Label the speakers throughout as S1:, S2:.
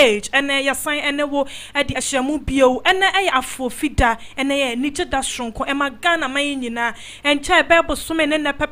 S1: GH ene ya san ene wo edi ahyamu bio ene eye afofida ene ye nije da shronko e magana man nyina enche be bosome ne ne pe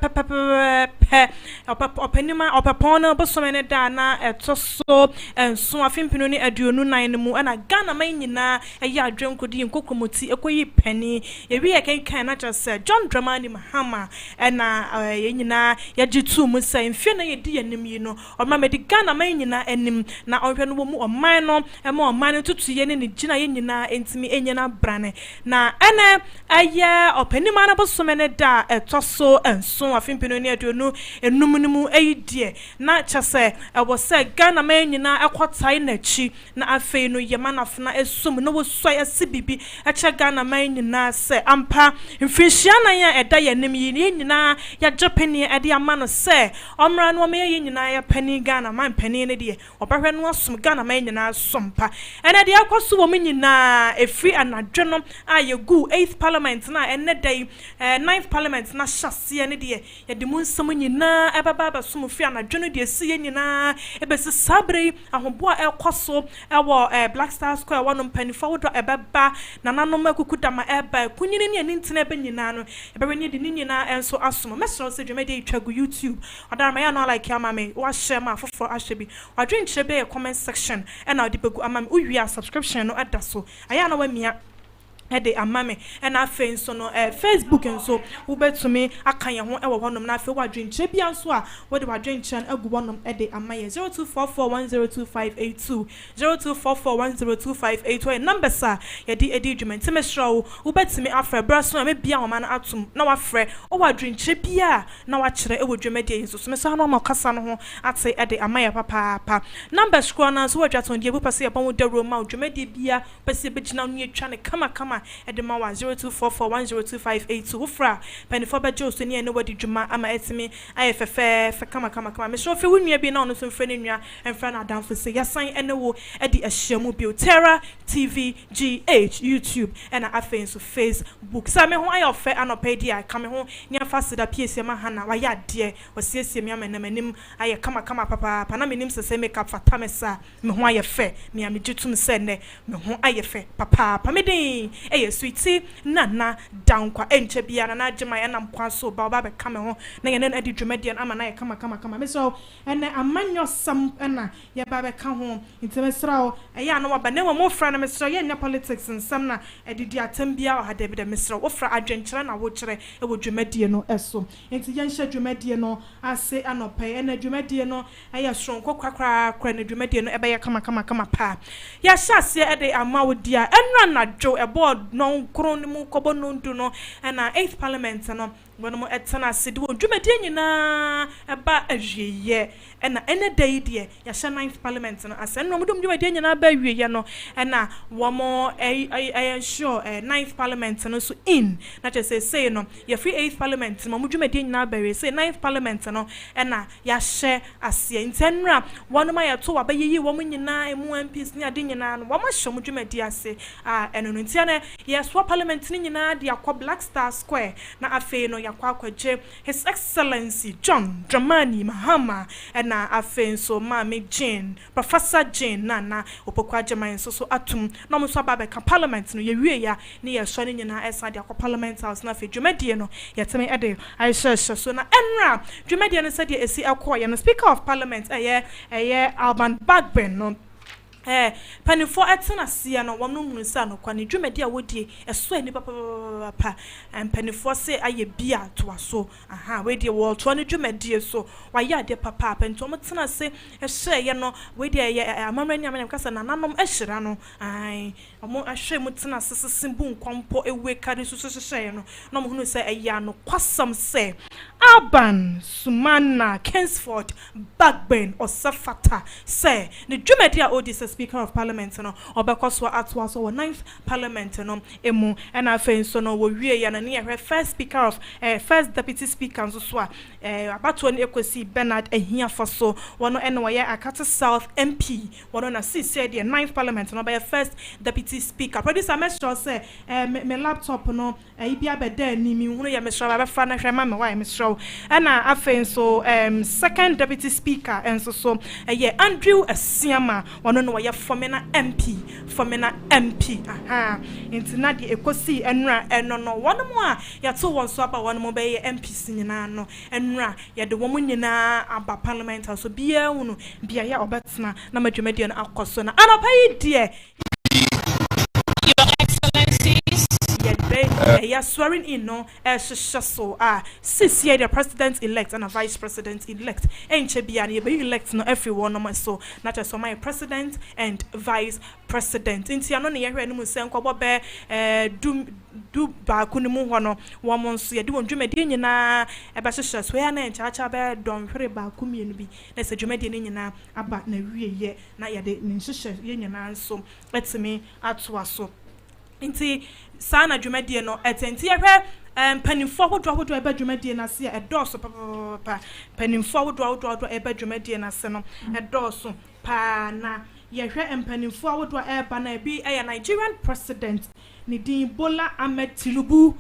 S1: openima opepon bosome ne da na etoso enso afimpino ne aduonu nan mu ena gana man nyina eye adwenkodi nkokomoti ekoyi pani ewi ye kenkan na just John Mahama ena ye nyina ya jitu mu sai mfie na ye di yanim yi no oma medi gana man nyina enim na ohwe no mu oman no ema oman no tutuye ne ne gina ye nyina entimi enyana brane na ene aye opanima na bosome ne da etoso enso afimpino ne aduonu enumnumu eyidie na chase ewo se gana man nyina ekwotai na chi na afei no yema na funa esum no wo so asibibi eche gana man nyina se ampa mfinhia na ya eda yanim yi nyina ya japani ede ama no se omra no me ye nyina ya pani gana man pani ne de obahwe no asum gana man nyina sompa ene de akwaso wo nyina efri anadwe no ayegu 8th parliament na ene day 9th parliament na hyase ne de ye de mu nsam nyina ebaba sum fi anadwe no de si ye nyina ebesi sabre ahobo ekwaso ewo Black Star Square wono panifo wodo ebeba na nanom akukuda ma eba kunyini ne ntine ebe nyina no ebe ni de nyina enso asom mesro se dwemede itwagu YouTube odara ya no like ya mame wa share ma fofo ahyebi wadwen chebe comment section and odi begu amame uwia subscription no adaso aya na wa mia ede amame ena afen so no Facebook enso wobetumi akan ye ho e wo honom na afi wadwenche bia nso a wo de wadwenche agu wonom ede amaye 0244102582 0244102582 number sa ye di edi dwumente mesro wobetumi afre braso na me bia ho ma na atum na wafre o wadwenche bia na wakere e wodwumede enso so meso no ma kasa no ho ate ede amaye papa number scroll na so wadwaton die bu pase ye bon wo de roma wodwumede bia pase begina no ye twa ne kama edema wa 0244102582 ufra penifo bejo so ne wadi dwuma ama etimi ayefefe kama me so fe wunua bi na ono so mfre ne nua emfra na adamfo se yasan ene wo edi ahyiamu bi Terra TV GH YouTube ena afen so Facebook sa me ho ayofe anopedi a ka me ho nya fasida piese ma hana wa ya de wasiesie me amana manim aye kama papa na menim se make up fatamesa me ho ayefe me amegitum se ne me ho ayefe papa me din eye sweetie nana dankwa enche bia na agema ya na mkwa so ba ba be kame ho na ye na adi dwumade na ama na ye kama me so ene amanyo sam na ye ba be ka ho ntemesra eye ana wa ba na mo fra na mesra ye nya politics nsam na edidi atam bia wa hada bi de mesra wo fra adwenkyere na wo kyere e wo dwumade no eso enti ye nhye dwumade no ase anopai ene dwumade no eye sonko kwakra na dwumade no e ba ye kama pa ya hyase e de ama wo dia enra na dwo e board no kron mu kobo no ndu no na 8th parliament no wono mo etana sidi wo dwumade nyina eba awieye na ene day de ya sha 9th parliament no asen no mudum dwumade nyina ba awieye no na wo mo sure 9th parliament no so in na just say no ya free 8th parliament mo dwumade nyina ba awieye say 9th parliament no na ya she ase ntenra wono ma ya to wa ba yeyi wo mo nyina emu MPs ni ade nyina no wo ma hye mo dwumade ase eno no ntia yes wa parliament ni nyina de akwa Black Star Square na afei no yakwa akwaje His Excellency John Mahama na afei so Mama Jane Professor Jane na opokwa German so atum na mo so aba ka parliament no ye wie ya ne ye so ne nyina esa de akwa parliament house na afei dwumadie no yeteme ede I share so na enra dwumadie no se de esi akwa ye no speaker of parliament Alban Bagbin no panifo etena sia no wonu munsa no kwa ne dwumadi a wodie eso ani papa panifo se aye bia to aso we wo to ne dwumadi so wa ya de papa pento motena se ehye ye no we de amamrani amanyam kasa na nanom ehyira no omo ahwe motena sesese bu nkwampo ewe kare susuhye no no mo hunu se eya no kwasam se Alban Sumana Kensford Bagbin Osafata say the dwumadi a odi Speaker of Parliament no obekoswa atwa so 9th Parliament no emu and afen so no wo wie ya na ne first Speaker of first Deputy Speaker so abato ne ekosi Bernard ehia foso wono ene wo ya Akata South MP wono na see said the 9th Parliament no by first Deputy Speaker producer mesho say me laptop no ibia beda ni mi hunu ya mesho ba fa na hwema me wa mesho na afen so second Deputy Speaker enso so Andrew Asiama wono no ye formina MP aha nti na de ekosi enra eno no one mo a ye to won so aba one mo be ye MPs nyina no enra ye de wo mo nyina aba parliament so bia hunu bia ya obetena na madwumadi no akoso na anapa yi de yeah, swearing in no so six year the president elect and a vice president elect ain't be elect no everyone no so not just my president and vice president inti ano ne yehwe no mu se nkobo be du ba kunimu ho no wo mo nso ye de won dwumadi nyina e ba hyehyɛ so ya na enchacha be don hwere ba kumienu bi na se dwumadi ne nyina aba na wieye na ye de ne hyehyɛ ye nyina nso etimi atoa so inti sana dwumadie no etenti yehwe panimfo hodo eba dwumadie na se edoso papa panimfo hodo eba dwumadie na se no edoso pa na yehwe panimfo hodo eba na bi Nigerian president ni din Bola Ahmed Tinubu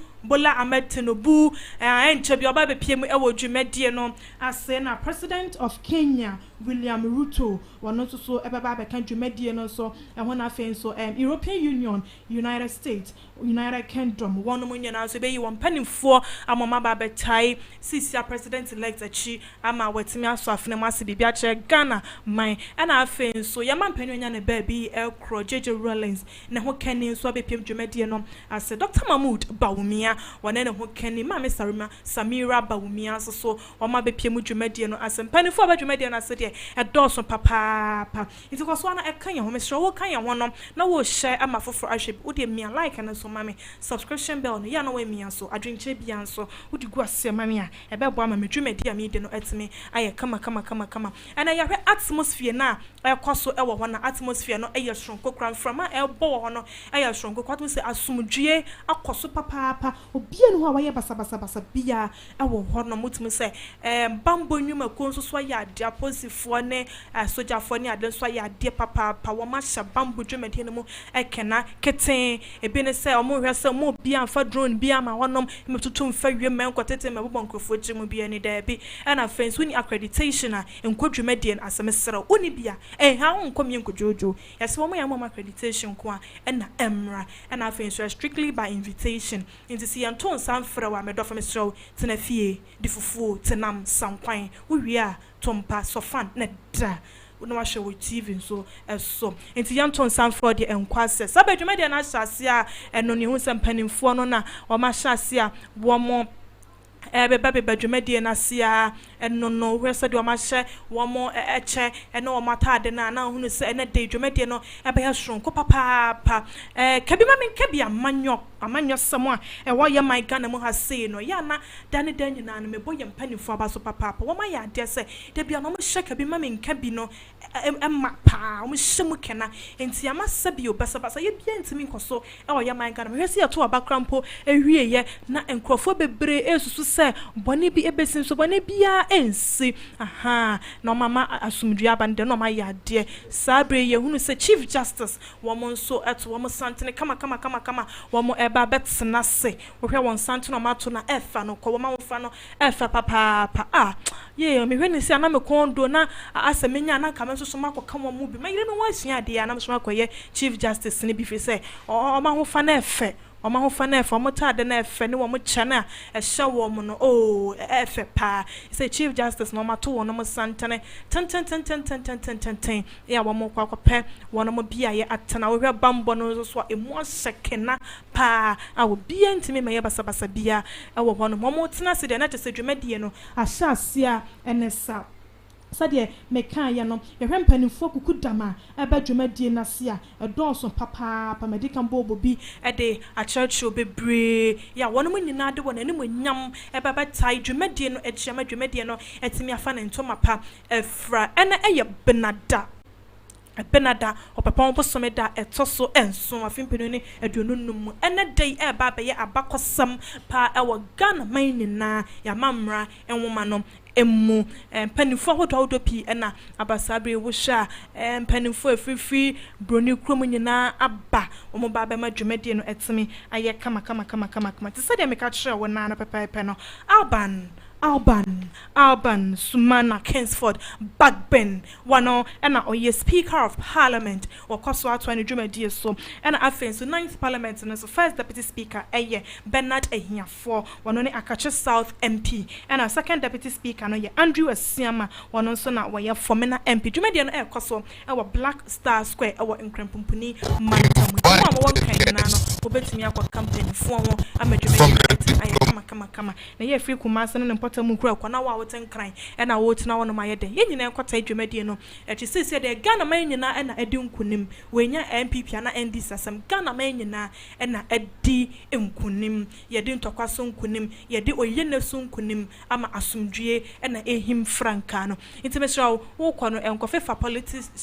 S1: enche bi oba be piem ewo dwumadie no ase na president of Kenya William Ruto wono so ebeba be kan dwumadie no so ehwo na afen so European Union, United States, United Kingdom wono mo nyina so be yi won panimfo amoma ba betai sisia president elect achi ama watimi aso afene mase bibia che Ghana man na afen so yama mpanyanya ne ba bi ekro JJ Rollins ne ho kani so be piem dwumadie no ase Dr. Mahmoud Bawumia wane ne ho kani ma me Samira Bawumia so wama be piem dwumadie no ase panimfo ba dwumadie no ase de edoso papa iti kwaso na ekan ye ho mesro wo kan ye ho no na wo share ama foforo ahwe wo de mia like na so mame subscription bell no ya na wo mia so adwenche bia so wo de gu ase mame a ebebo ama medwumadi am de no etime aye kama ana ya hwe atmosphere na ekoso ewo ho na atmosphere no eye shronko kran from a ebo ho no eye shronko kwato se asumdue akoso papa obia no ho awaye basa bia ewo ho no mutumi se bambo nwuma konso so ya dia posifo ne sojafo ne aden so ya de papa wo ma hya bambo dwumadi no mu ekena keten ebi ne se omo hwe se mo bia fa drone bia ma wonom metutu mfa wie men kwotete mebobon krofo gimu bia ni da bi ana fence woni accreditation a enkodwumadi en asemesere oni bia ha wonkom yenkodjojo yase wo mo ya mo accreditation ko a na emra ana fence strictly by invitation into see anton sanfra wa medofo mesro tena fie di fufuo tenam sankwan wo wie a tompa sofan na da no wa show TV so so enti yanton sanfro de enkwase sabadwumade na hyase a eno ne hu sampanimfo no na o ma hyase a wo mo beba dwumadie na sia no we said o ma hye wo mo eche eno o matade na hunu se ene de dwumadie no ebe ya shronko papa kabi ma men kabi amanyo samo a wo ye my Ghana mu ha sei no ya na dane danyi na no mebo ye mpanifo abaso papa wo ma ya de se de bia no mo hye kabi ma men kabi no emma pa wo hye mu kena enti ama sabi obasa ye bia ntimi nkoso wo ye my Ghana we se ya to abakrampo ewie ye na enkrofo bebre esusu se bone bi ebesin so bone bia ensi aha no mama asumdua bande no ma ya de sabre ye hunu se Chief Justice wo mo nso eto wo mo santene kama wo mo eba betsena se wo hwe won santene no mato na efa no ko wo ma wo fa no efa papa ye me hwe ni se ana me kondo na asemenya na kama so makoka wo mu bi ma yire no wa sua de ya na so makoye Chief Justice ni bi fi se o ma ho fa na efe o ma ho fa na efe o mo tade na efe ne wo mo kyana ehye wo mo no efe pa say Chief Justice no mato wo no mo santene ten ya wo mo kwakope wo no mo bia ye atena wo hwe bambo no so emu sekena pa awo bia ntimi ma ye basa bia wo ho no mo tena se de na tese dwumadie no ahya asia enesa sade mekan ya no yehwe mpanimfo kukudama abadwumadie nase a edonso papa medical bobo bi ede a church obebre ya wono nyina de wona anim nyam ebaba tai dwumadie no echiama dwumadie no etimi afa ne ntoma pa efra ena eye benada opapa obosome da etoso enso afimpenu ni aduonunum ena dei eba be ye abakosam pa ewo Ghana man nyina ya mamra enwoma no emu panifo hodo pi na abasabre wo hwa panifo afrifi broni krom nyina aba omo ba ma dwumadie no etimi aye kama ti sade me ka kire wo na pepepe no Alban Sumana Kingsford Backben wano ena oye Speaker of Parliament wakoso atwa ne dwumadi so ena afen so 9th Parliament no so first Deputy Speaker Bernard Ehiafo wano ne Akache South MP ena second Deputy Speaker no ye Andrew Asiama wano so na waye Fomena MP dwumadi no ekoso ewa Black Star Square ewa Nkrempumpuni Mantamu mo won kan na no obetumi akwa campaign fo ho amadwumadi kama na ye free Kumase no mpota mu kura kwa na wa woten kran na wo tena wono mayede ye nyina enkwata dwumadie no echi sese de Ghana man nyina na edi nkunim wenya MPP na ND sasam Ghana man nyina na edi nkunim ye di ntokwaso nkunim ye di oyeneso nkunim ama asumdwie na ehim franka no intimesra wo kwa no enkofefa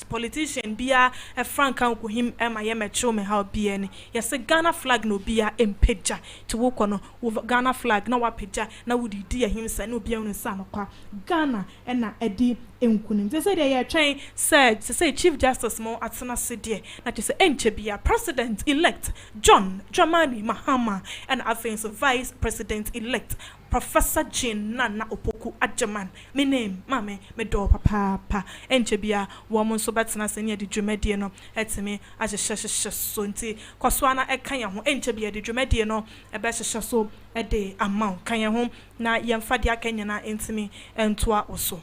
S1: politician bia franka nkuhim ma ye mecho me ha bia ni ye se Ghana flag no bia empeja ti wo kwa no Ghana flag na wapeja na wudidi ahimsa na obia unsa no kwa Ghana na edi enkunim they say they trying said to say Chief Justice mo atena sedie na to say enchebia President elect John Mahama and afenso Vice President elect Professor Jean Nana Opoku Ajaman me name mame me do papa enchebia wo mo so betena se ne di dwumadie no etime ahyehye so nti kwaswana ekan ye ho enchebia di dwumadie no ebe hyehye so ede amount kan ye ho na yemfa de akanya na entime entoa oso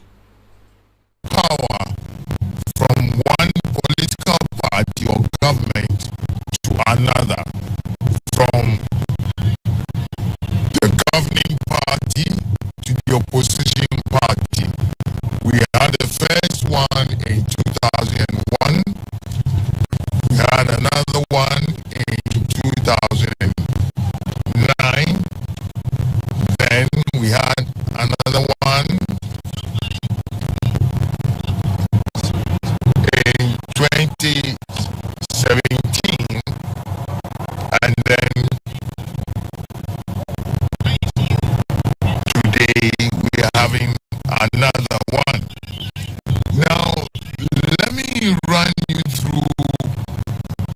S2: power from one political party or government to another, from the governing party to the opposition party. We had the first one in 2001, we had another one in 2009, then we had another one in 2017, and then today we are having another one. Now, let me run you through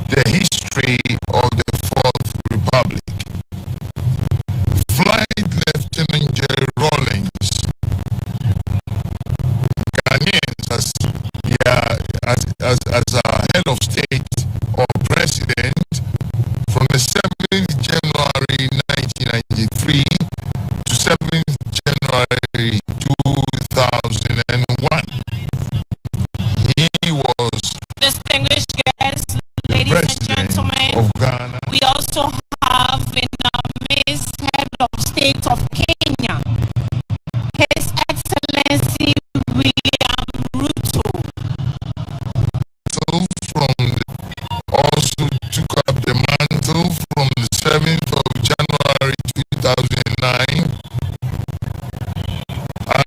S2: the history of the Fourth Republic. Flight Lieutenant Jerry Rawlings, Ghanaians as a head of state or president from the 7th January 1993 to 7th January 2001. He was
S3: distinguished guests, ladies and gentlemen,
S2: of Ghana.
S3: We also have in our midst head of state of Kenya, His Excellency William Ruto.
S2: Also took up the mantle from the 7th of January 2009,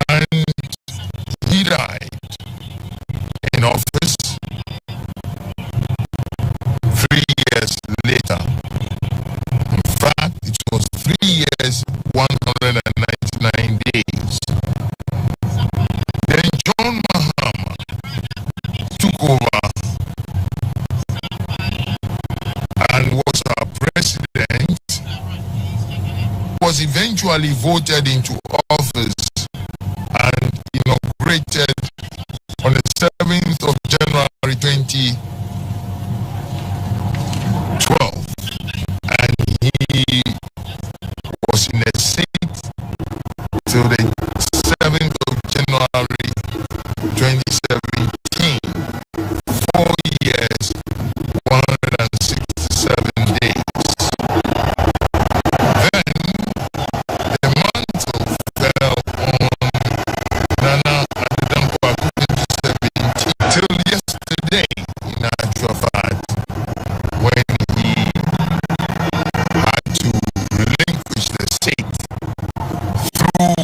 S2: and he died in office 3 years later. In fact, it was 3 years, 199 days. Then John Mahama took over and was our president, was eventually voted into office and inaugurated on the 7th of January 2012. And he was in the seat till the 7th of January 2017. 4 years, 167 days. Then the mantle fell on Nana Addankwa 2017 till yesterday, in actual fact, when he had to relinquish the state through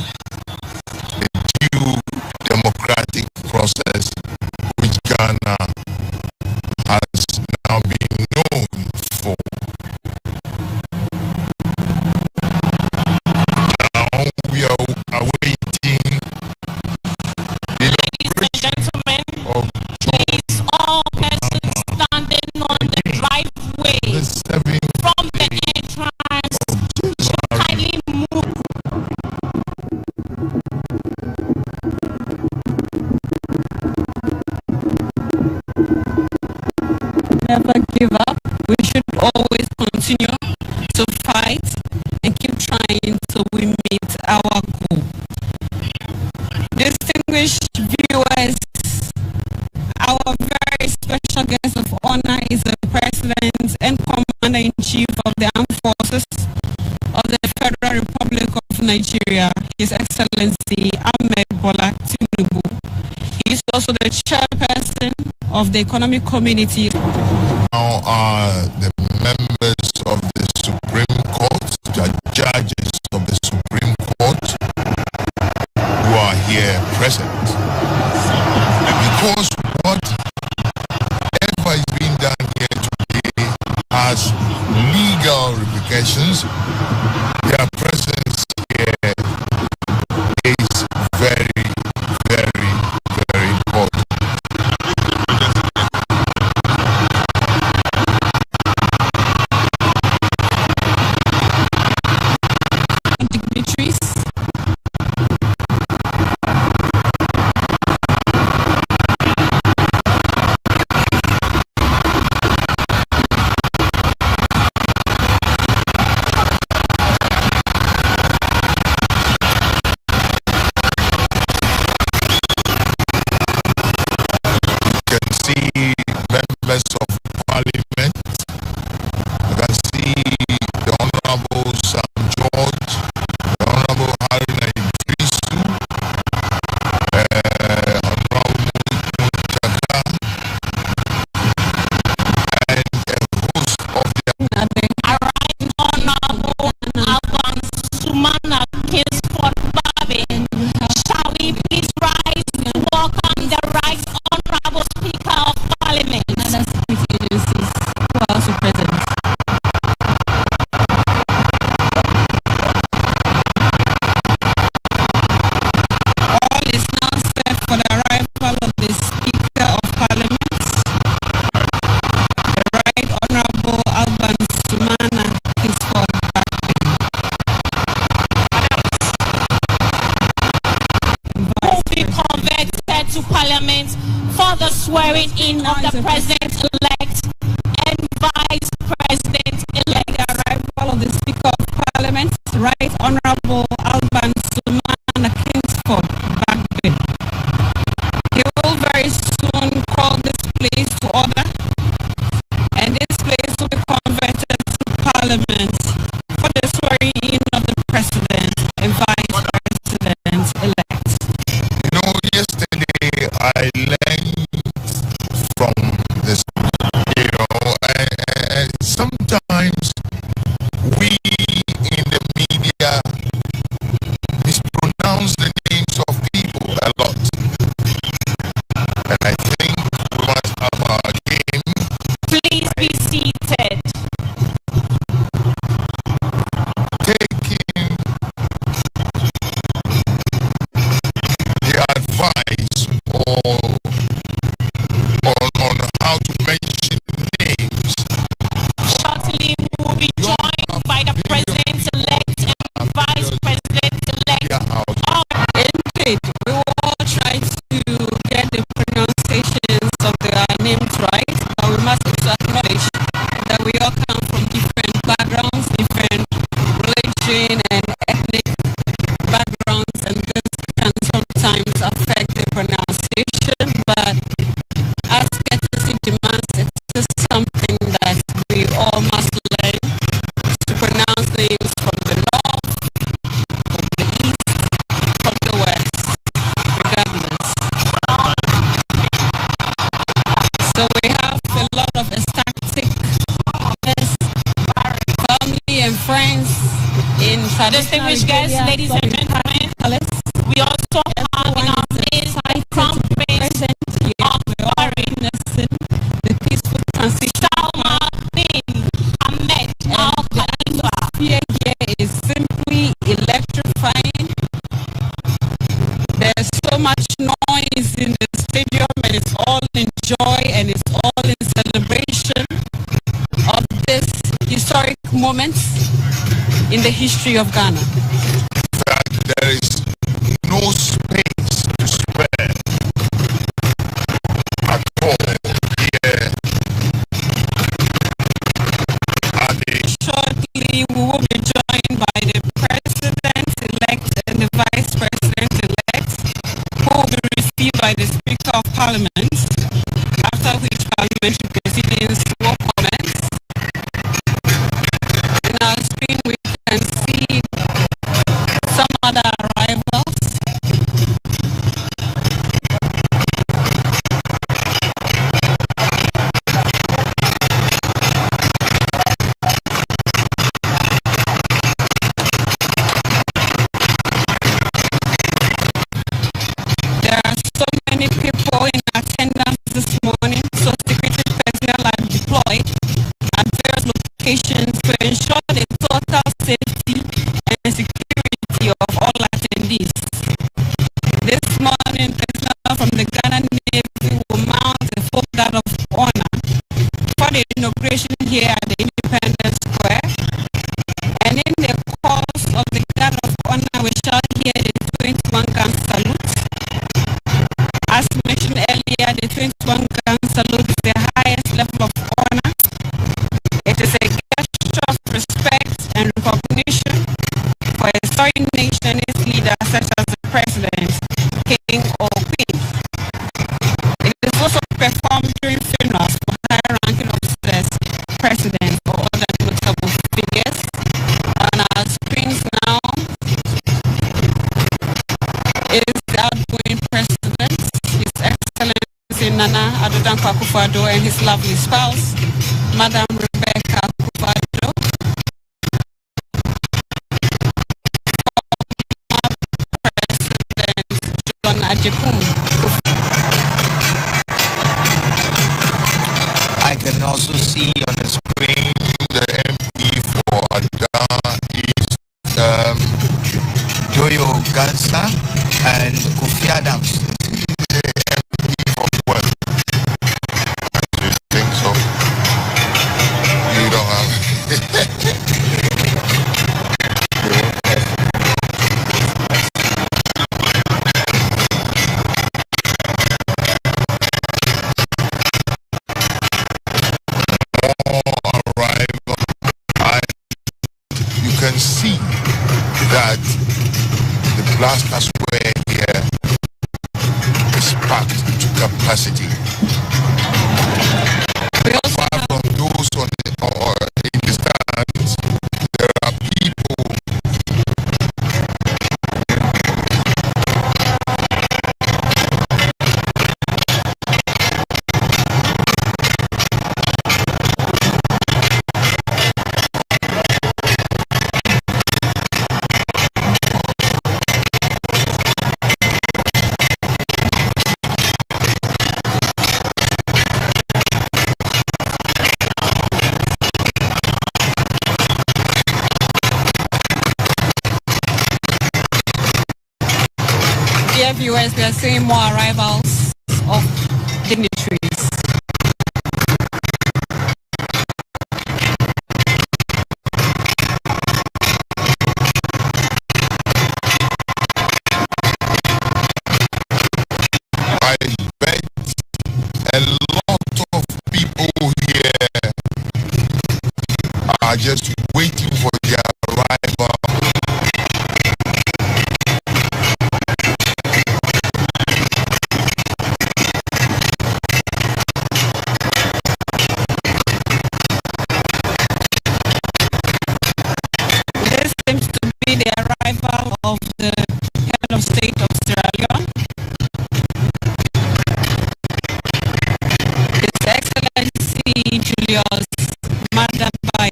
S3: give up. We should always continue to fight and keep trying till we meet our goal. Distinguished viewers, our very special guest of honor is the President and Commander-in-Chief of the Armed Forces of the Federal Republic of Nigeria, His Excellency Ahmed Bola Tinubu. He is also the chairperson of the Economic Community.
S2: Now are the members of the Supreme Court, the judges of the Supreme Court who are here present. Because whatever is being done here today has legal repercussions, their presence here is very, very, very important.
S3: Dignitaries.
S2: Members of Parliament. I can see the Honorable Sam George, the Honorable Harry Idrisu, Honorable Muntaka, and a host of the
S3: Right Honorable Alban Sumana Kingsford Babin. Shall we please rise to welcome the Right Honorable Speaker of Parliament? Other security agencies who are also present. All is now set for the arrival of the Speaker of Parliament, the Right Honorable Alban Sumana Kingsford Babin. Who will be converted to Parliament for the swearing in of the President-elect and Vice President-elect. The arrival of the Speaker of Parliament, Right Honorable Alban Sumana Kingsford Babin. He will very soon call this place to order, and this place will be converted to Parliament for the swearing in of the President and Vice President-elect.
S2: You know, yesterday I learned from this, and sometimes we in the media mispronounce the names of people a lot. And I think we must have our game.
S3: Please be seated.
S2: Taking the advice on how to mention names.
S3: Shortly, we will be joined by the President-elect and Vice President-elect. Indeed, we will all try to get the pronunciations of their names right, but we must also acknowledge that we all come from different backgrounds, different religion and ethnic backgrounds, and this can sometimes affect the pronunciation, but as courtesy demands, it is something that we all must learn to pronounce names from the north, from the east, from the west, regardless. So we have a lot of ecstatic family and friends in traditional
S4: Distinguished guests, ladies and gentlemen, we also have in our midst the Crown Prince of Bahrain,
S3: the peaceful transition.
S4: Salma bin Ahmed Al Khalifa.
S3: Here is simply electrifying. There's so much noise in the stadium, and it's all in joy and it's all in celebration of this historic moment in the history of Ghana.
S2: That there is no space to spare at all here
S3: Speaker of Parliament, after which parliamentary proceedings will commence. On our screen we can see some other arrivals. There are so many people in attendance this morning, so security personnel are deployed at various locations to ensure the total safety and security of all attendees. This morning, personnel from the Ghana Navy will mount a full guard of honor for the inauguration here at the Independence Square. And in the course of the guard of honor, we shall hear the 21 gun salute. As mentioned earlier, the 21 gun salute is the highest level of honor. It is a gesture of respect and recognition for a sovereign nation and its leaders such as the president, king or queen. It is also performed during funerals for high-ranking officers, presidents or other notable figures. On our screens now is the outgoing president, His Excellency Nana Addo Akufo-Addo, and his lovely spouse, Madam Rebecca Akufo-Addo. President John Ajipum.
S5: I can also see on the screen
S2: The MP for Ada is
S5: Joyo Gansa and Kofi Adams.
S2: the MP from what? I think so. You don't have. More arrival. You can see that the Blaster Square here is packed to capacity.
S3: We also
S2: Apart from those on the, or in the stands, there are people.
S3: Dear viewers, we are seeing more arrivals of dignitaries.
S2: I bet a lot of people here are just waiting for their arrival.
S3: This seems to be the arrival of the head of state of Sierra Leone, His Excellency Julius Maada Bio.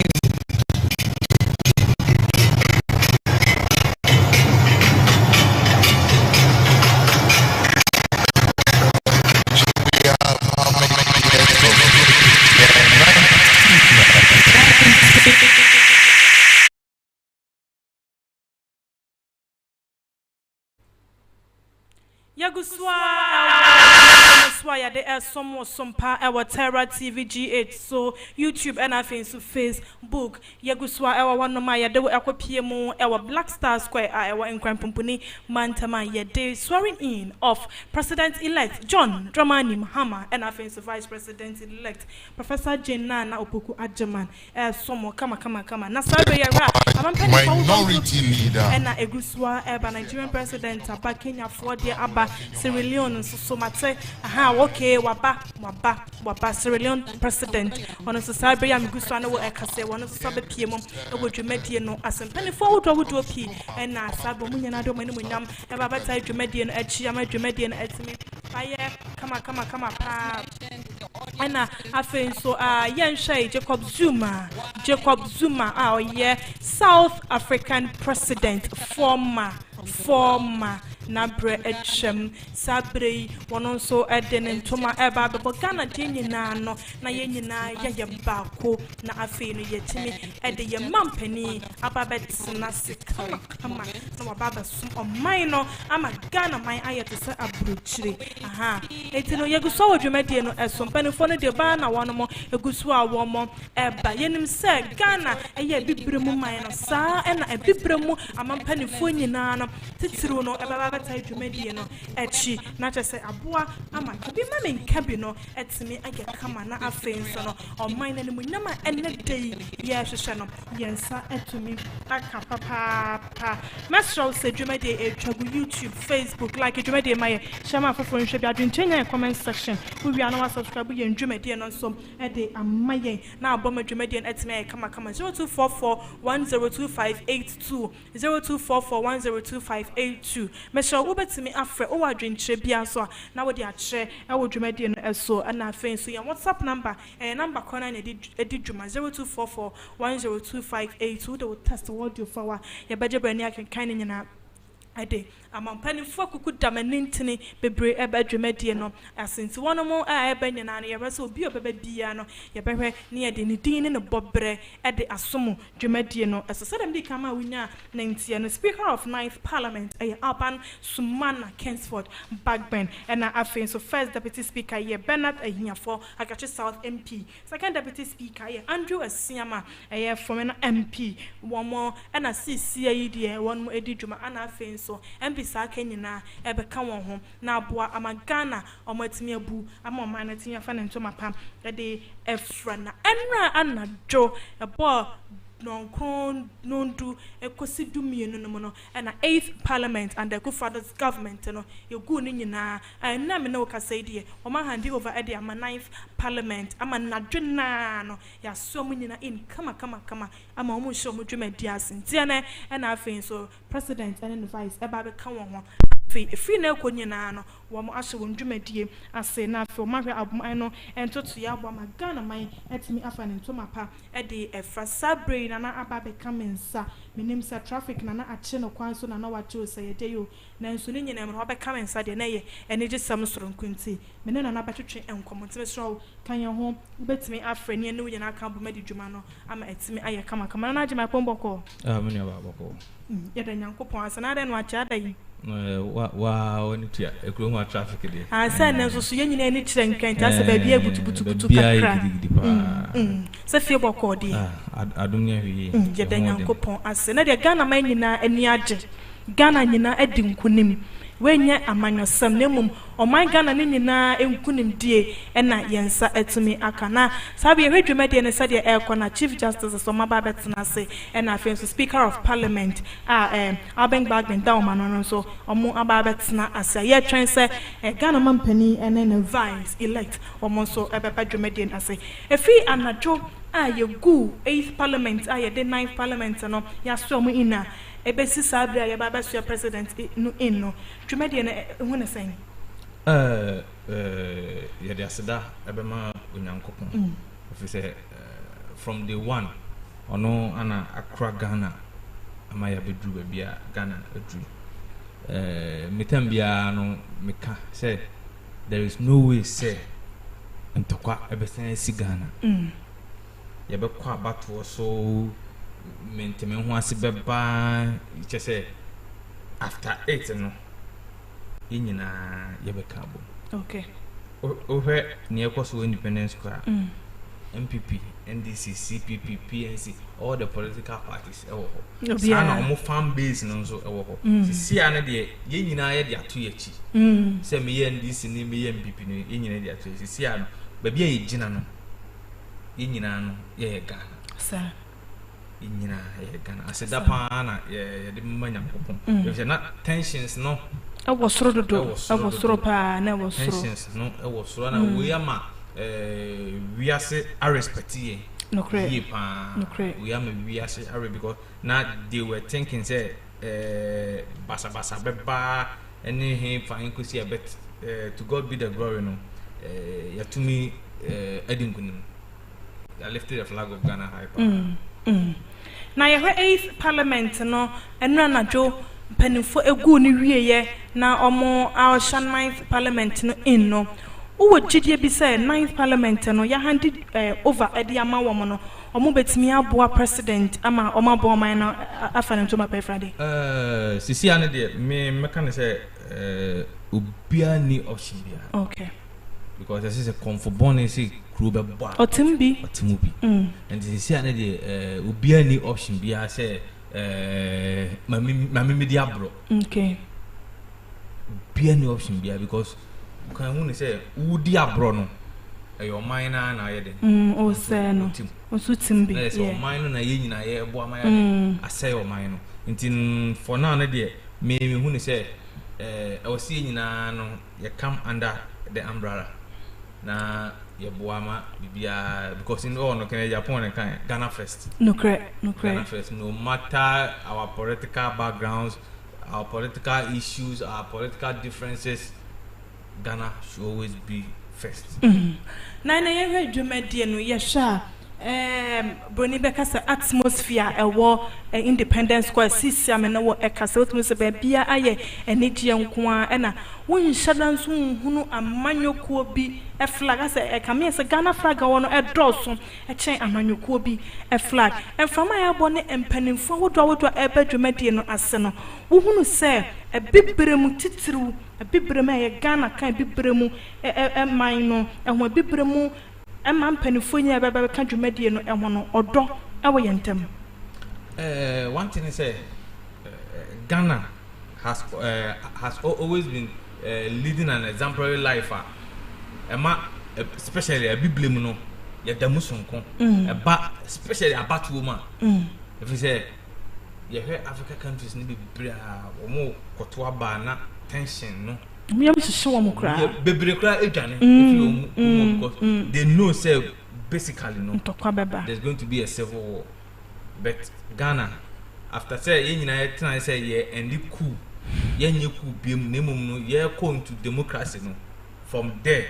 S2: We have how many years of
S1: Yaguswa why ya de some pa our Terra TV G8 so YouTube and I think so Facebook ya guswa our one ma ya de akopie mu our Black Star Square our enkrampumpuni mantama ya de swearing in of President-elect John Mahama and I think so Vice President-elect Professor Jenana Opoku Ajaman some kama na sabe ya ra
S2: minority leader
S1: and na eguswa eba Nigerian president aba Kenya for the aba Sierra Leone so mate okay waba Sierra Leone president ono so sabe ya mguswa na wo ekase wono so sabe pie mom e wo dwumadie no asempani forward wo do pie and na sabe munya na do mani munyam e baba tai dwumadie no achi ama dwumadie no atimi aye kama pa ana afen so yenhwe Jacob Zuma South African president former na bre etchem sabre wono so eden ntoma eba bebo Ghana nyina no na yenyina ye baako na afi no yetimi ede ye mampani ababetsna sekama na wababa sum oman no ama Ghana man ayete se abrochire etino yeguso wodwumadie no esompanifo no de ba na wono mo eguso a wo mo eba yenim se Ghana eye bibremu man no saa na ebibremu amampanifo nyina no titiro no eba tai dwumadie no echi na chese aboa ama bi ma menkabi no etimi age kama na afen so no oman na mu nyama enne dei ye hwehwe no yensa etumi aka papa mesro se dwumadie etwagu YouTube Facebook like dwumadie maye shama afofo nhwe bi adwenchenya comment section we wi na subscribe ye dwumadie no so ede amaye na aboma dwumadie no etimi kama 0244102582 0244102582 mesho ubetimi afre o wadwenche bia so na wodi akye e wo dwumadie no eso na afen so ya WhatsApp number number kona na edi dwuma 0244102582 the test audio for ya beje brani akenkan nyina ade amampani fo kuku damanintini bebre eba dwumadie no asinti wono mo eba nyina no yeba so obi obeba bia no yebehwe ne yede ne din ne bobre ede asomo dwumadie no esesedem di kama wunya na ntie no Speaker of 9th Parliament Alban Sumana Kensford Backburn and afen so first Deputy Speaker Bernard Ahinyafo Agache South MP second Deputy Speaker Andrew Asiama former MP one more and CCID one more edi dwuma ana afen so MP sa kenyina ebeka won ho na aboa amagana omatimi abu ama omanatimi afa ntoma pam de efra na enra anajo ebo non nondu ekosi dumienu no no na 8th Parliament and the Kufathers government no yegu ni nyina na me no kasa die o ma handi over ede ama 9th Parliament ama nadwena no ya so mu nyina in kama ama omu show mu dwumadi asentie na afen so president and vice eba be ka won ho free na ekonyina no wo mo ahye won dwumadie ase na afi o ma hwe abom no entoto ya abom Ghana man etimi afa ne ntoma pa ede efra sabre na aba be kamensa menim sa traffic na ache no kwan so na wache o sayede yo na nso ne nyina me be kamensa de na ye ene je sam soro nkunti mene na batwetwe enkomo ntime so kan ye ho betimi afre ne ne nyina aka boma di dwuma no ama etimi aye kama na age my pomboko
S6: mene aba boko
S1: ye da nyankopon asana de no ache adai
S6: wa woni tia ekuro ho traffic de
S1: asa na nso so ye nyina ni kire nkanta se ba bia butubutu kakra se fie boko de
S6: adom nya hwie
S1: ye da nyankopon ase na de Ghana man nyina ani age Ghana nyina adi nkunim wenya amanyosam nemum oman Ghana ne nyina enkunim die na yensa etumi akana sabe ye hwedwumade ne sade ekona Chief Justice so maba betena se na afen so Speaker of Parliament Alban Backburn down no so omo aba betena ase ye twen se Ghana mampani na vice elect omo so ebeba dwumade ase efi anajo yegu 8th Parliament ye the 9th Parliament no ya so mo ina ebesi sabra ya baba so president no inno dwumade ne hu ne sen
S6: ya de aseda ebema onyankopon ofise from day one ono ana akra Ghana ama ya bedru ba bia Ghana edru mitambia no meka say there is no way say ntokwa ebesen si Ghana ya be kwa bato so menteme ho ase beba che say after 8 no yinyina ye be kabo
S1: okay
S6: over near Kosovo Independence Square, MPP, NDC, CPP, PNC, all the political parties. Sana more fan base and so. See, I know the idea to each. Say me NDC, me MPP, in India to see, baby, a Jinano. Inano, yeah, Ghana.
S1: Sir.
S6: Inina, Ghana. I said, that pana, yeah, the money. If you're not tensions, no.
S1: I was through the door. I was through pa, never
S6: tensions, no. I was through. We are we are say I respect ye.
S1: No credit.
S6: We are we are say because now they were thinking say basa beba anything fine could see a bit to God be the glory no. Ya to me Edingun. I lifted the flag of Ghana high.
S1: Now your 8th Parliament no and run Joe penifo egu ni wiye na omo our 9th Parliament no in no. Uwo jidie bi say 9th Parliament no ya handed over edi ama womo no omo betimi aboa president ama omo aboa man na afane to ma pe Friday.
S6: Sisi ane de me can say obia ni option bia.
S1: Okay.
S6: Because this is a comfortable say Kruber Bar.
S1: Otimbi.
S6: And this is the Ubiani option. Be I say, Mammy Media Bro.
S1: Okay.
S6: Ubiani option be because can only say Udia Brono. Your minor and I had
S1: oh, say no. Osutimbi.
S6: Yes, or minor and I yin I I say or minor. Until for now, dear, maybe who say, I was seeing you come under the umbrella. Na ya boama bibia because in all no can Japan and Ghana first.
S1: No correct.
S6: Ghana first. No matter our political backgrounds, our political issues, our political differences, Ghana should always be first.
S1: Na ye heard Jumedi no yesha Brony Becker's atmosphere a war independence square system and no ekasa to se bia aye eniji nkoa ena won shadan so hunu amanyokuo bi e flag ase e kame se Ghana flag wono e drosso e chen amanyokuo bi e flag en fama ya bo ne empanimfo wodo e badwumadi no ase no wo hunu se e bibremu titiru e bibremu e Ghana kan bibremu e man no e ho bibremu Emma Penifuni Baba Country no Emono or Do our yentem.
S6: One thing is Ghana has always been leading an exemplary life. Emma, especially a biblimuno, yet the Musunko, especially a bat woman. If you say, you hear African countries need to be more Kotuaba tension, no.
S1: Me am show am cry.
S6: Baby cry if you because they know say basically no. There's going to be a civil war. But Ghana after say you say yeah and the coup you coup be no yeah going to democracy no. From there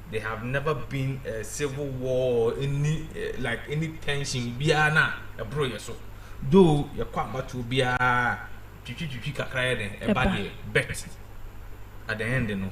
S6: they have never been a civil war any like any tension biana a bro so though you quite but to be a chichi kakra den e bad bet at the end, you know,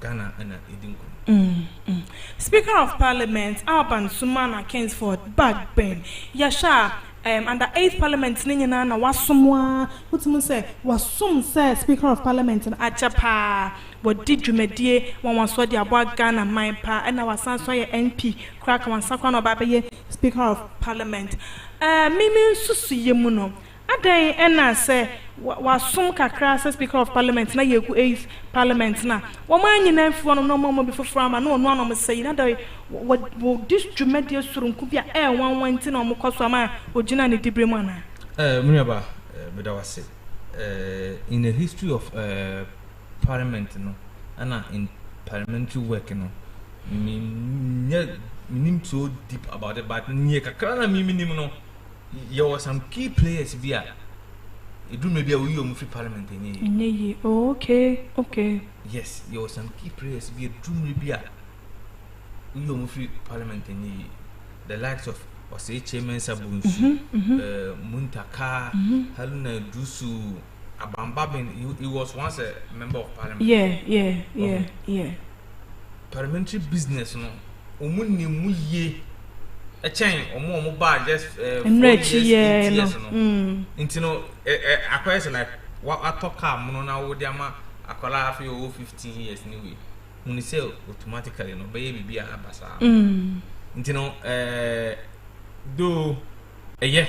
S6: Ghana and Edinburgh.
S1: Speaker of Parliament, Alban Sumana Kingsford, Backbend, Yasha, under 8th Parliament, Nina, was someone, what's me say, was some say, Speaker of Parliament, and Ajapa, what did you medie, one was what the about Ghana, my pa, and our son saw your NP, crack one Sakano Babaye, Speaker of Parliament. Mimi Susi Yemuno. Aday ena say wasum kakra say Speaker of Parliament na yeku 8th Parliament na woman nyina mfo no mo before from na onu anom say na day wo this dwumade surunku bia wanwanti na omo kwaso ama ogina ne dibremu ana
S6: munyaba bedawase in the history of Parliament no ana in parliamentary work no minim so deep about it but nye kakra na minim no there were some key players via it do maybe we you free parliament in
S1: okay
S6: yes there were some key players via do maybe we you free parliament in the likes of Osei Chairman Sabunsu Muntaka Haruna Dusu Abambabin he was once a member of parliament
S1: yeah
S6: parliamentary business no omunni muye a chain or more bad just 4 years no into no a question like what I talk mono now with yama akola have you 15 years anyway when you say automatically no be a basa you know do yeah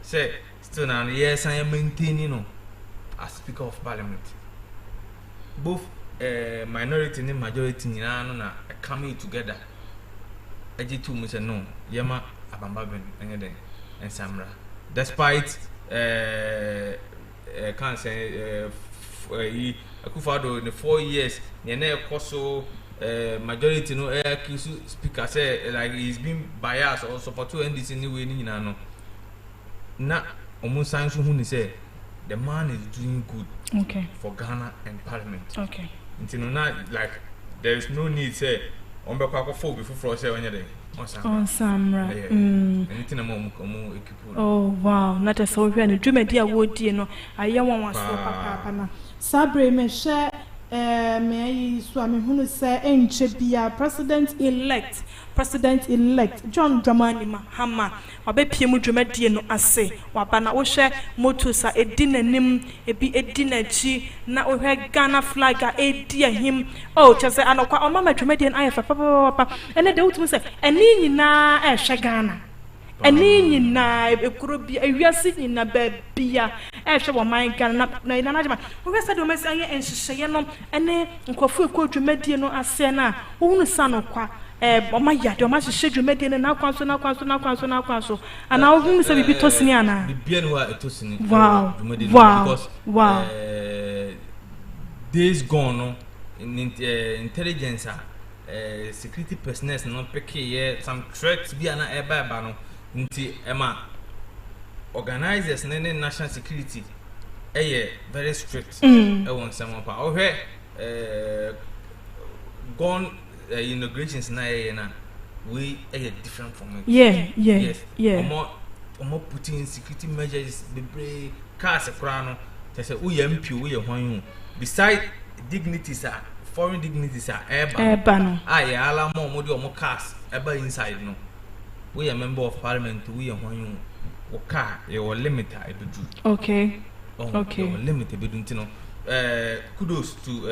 S6: say still now yes I am maintaining you know as Speaker of Parliament both minority and majority na coming together AG2 me say no yema abamba ben and samra despite can't say Akufado in the 4 years yene koso majority no accuse speaker say like he's been biased or support to NDC anyway ni no na omunsan so hu ni say the man is doing good for Ghana and Parliament until now like there is no need say on be kwa for before say onye dey on samra anything am equipo
S1: oh wow not a so hwe no dwumadi a wodi no aye won waso papa na sabre me hye me ayi so amehunu say enche bia president elect John Mahama wabepie mu dwumadi no ase wabana wo hye motosa edinanim ebi edinachi na wo hwe Ghana flag a edi ahim oh chese anokwa o mama dwumadi no ayefa papa ene de wutum say eni nyina ehwe Ghana eni nyina ekuro bi awiase nyina ba bia ehwe wo man Ghana na ina najama wo say do mesi aye enhyehyeye no ene nkofu ekwo dwumadi no ase na wo hunu sanokwa oma ya de oma hyehyɛ dwumadi no na kwanso ana wo hunu say bibi tosini ana
S6: bibia no wa etosini
S1: dwumadi
S6: because days gone no in intelligence security personnel no peke some threats bi ana eba no nti ema organizers ne national security very strict won some pa o hwe gone inaugurations na we different from it yes omo putting security measures bebre cars ekra no say we MP we hwan beside dignities are foreign dignities are eba
S1: no
S6: ala mo de omo cars eba inside no we a member of parliament we hwan o car your limit ebedu
S1: okay
S6: your limit ebedu ntino kudos to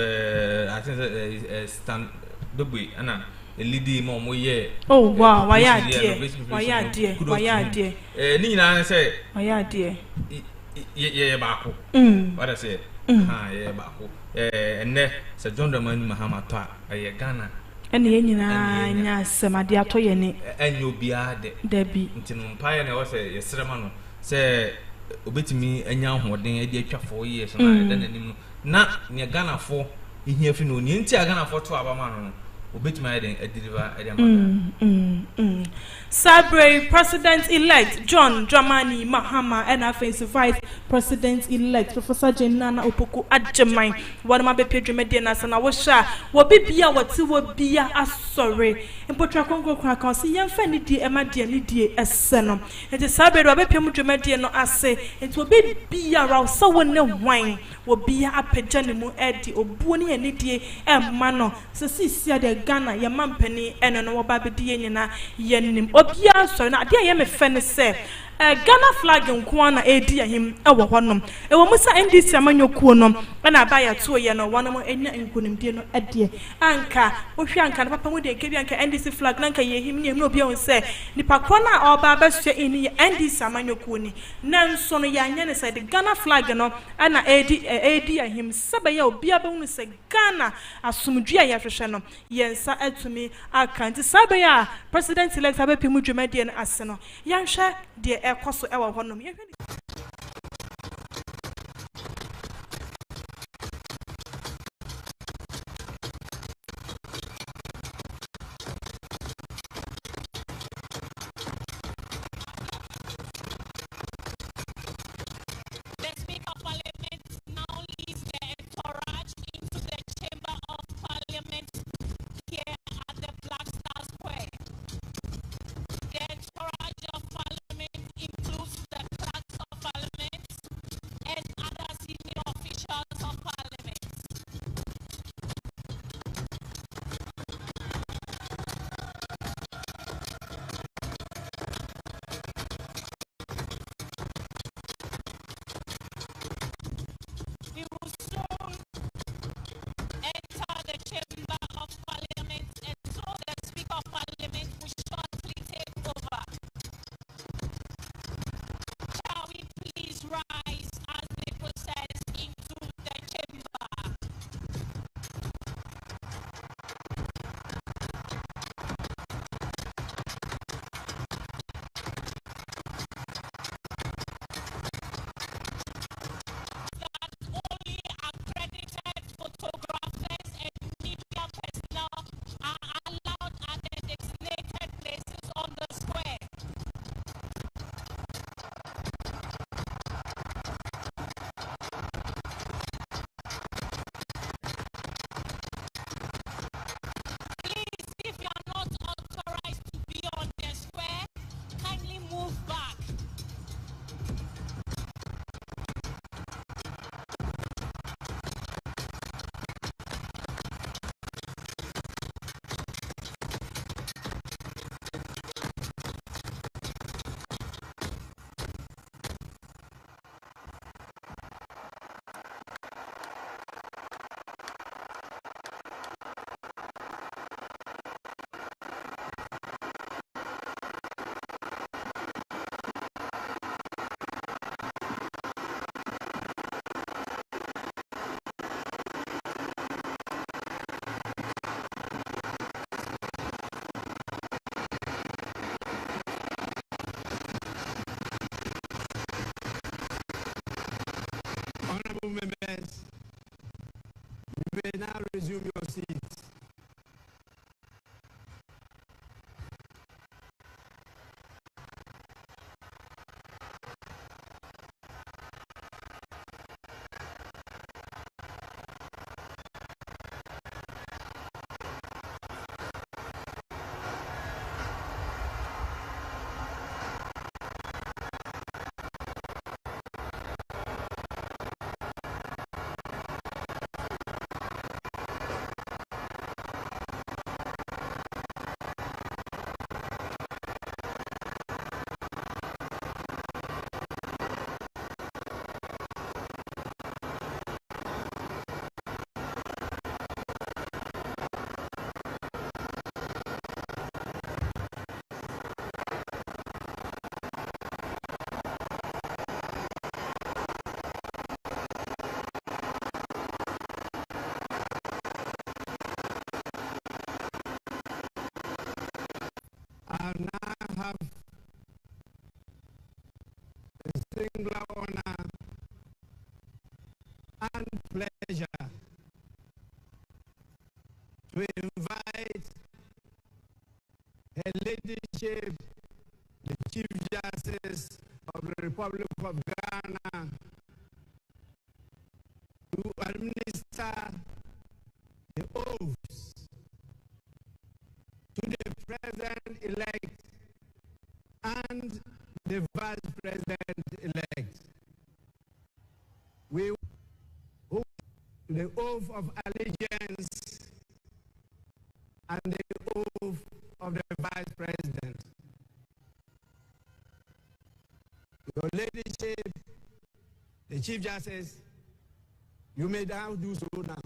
S6: I think stand Dogbe ana elidi mo ye
S1: oh wow why there
S6: ni nyina say
S1: why there
S6: ye baako what I say ye baako enne se John Mahama to ye Ghana
S1: ene ye nyina nya semade ato ye ne
S6: enyo bia de
S1: bi
S6: ntino mpaye na wo say ye srema no say obetimi anya hoden e de atwa 4 years na de nanim na ne Ghana fo ihia fi no ni nti Ghana fo to abama no obetimi eden deliver eden
S1: Sabre President-elect John Mahama and Vice President-elect Professor Jenana Opoku Adjemai. What my baby Medina Sana Washa, what be what you will be a sorry. In Potracongo Crackers, see young Fanny dear Emma dear Lydia as Senum. It is Sabre Rabbi Medina I say, it will be around so no wine, will be a pejanimu Eddie or Boni and Lydia and Mano. So see, the Ghana, your mampany, and an obabi diana yenim. Obia so na dia ye me fene se Ghana flag nkwana edi ahim ewo honom ewo musa NDC amanyokuo nom na abaya to ye no wonom enya nkunimdie no ade anka ohwe anka na papa mu de kebi anka NDC flag na anka ye him ne no obia won se nipa kro na oba abahwe eni NDC amanyokuo ni nanso no ya anya ne se de Ghana flag no na edi ahim sabaya obia ba won se Ghana asumdue ya hwehwe no yensa atumi aka nti sabaya president elect abepimu dwumadie no ase no yanhwe de ekoso ewa honom yehwe
S3: The entourage of Parliament includes the clerks
S7: now resume your seats. I now have the singular honor and pleasure to invite Her Ladyship, the Chief Justice of the Republic of Ghana, to administer the oaths to the President-elect and the Vice President-elect. We hold the oath of allegiance and the oath of the Vice President. Your Ladyship, the Chief Justice, you may now do so now.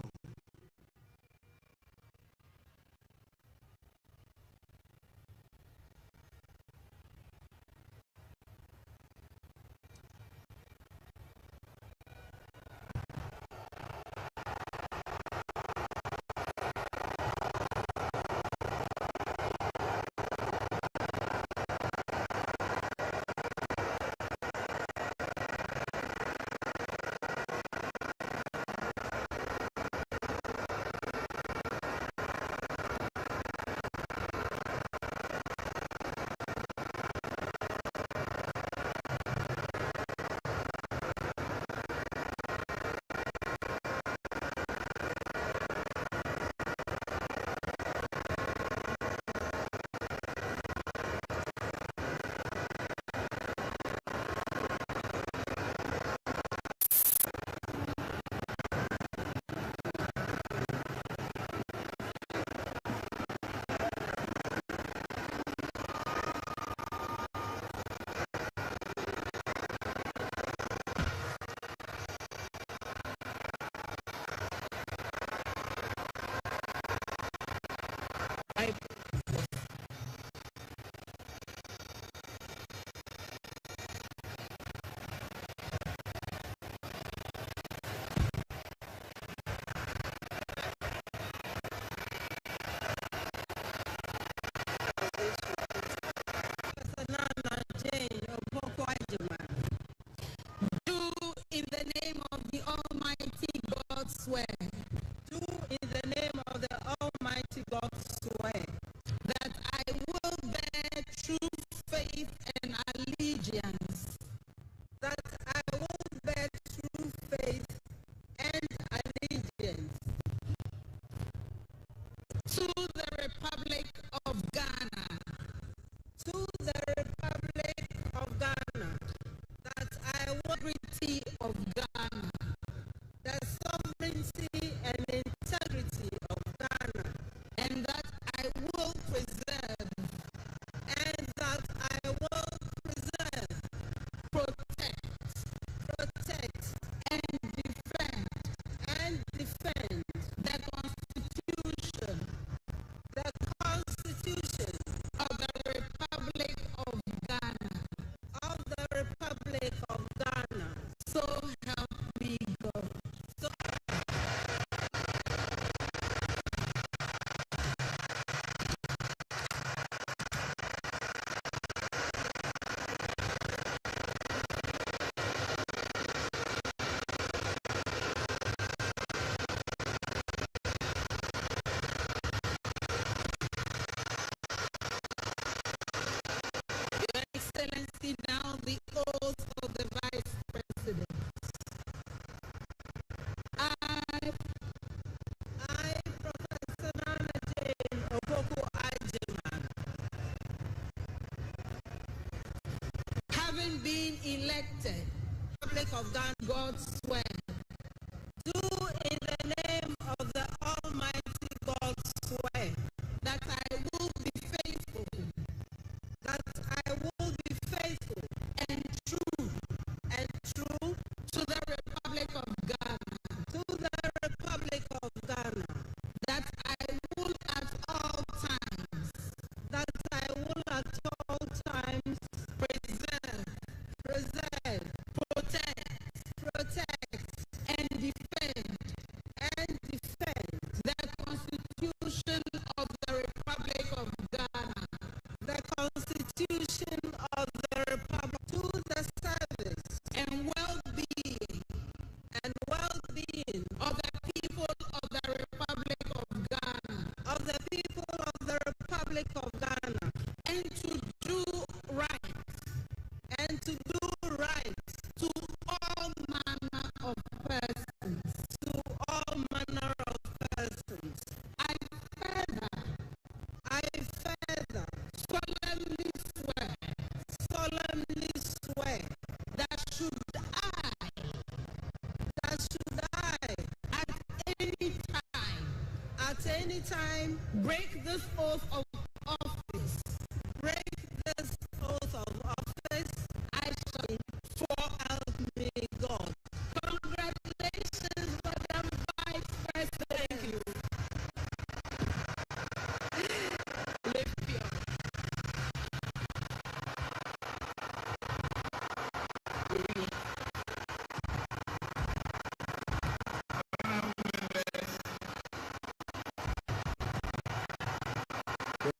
S8: In the name of the Almighty God swear. Do in the name of the Almighty God swear that I will bear true faith and allegiance. That I will bear true faith and allegiance to the Republic of Ghana. To the Republic of Ghana. That I will integrity of Ghana, the sovereignty and integrity of Ghana, and that I will preserve, and that am being elected, Republic of Ghana, God swear. Do in the name of the Almighty God swear that I will be faithful, that I will be faithful and true to the Republic of Ghana, to the Republic of Ghana, that I will at all times, preserve, protect, and defend the Constitution of the Republic of Ghana, the Constitution of the Republic, to the service and well-being of the people of the Republic of Ghana, and to do right to all manner of persons, I further solemnly swear that should I at any time break this oath of office, I shall for help me God. Congratulations, Madam Vice President. Thank you. Lift your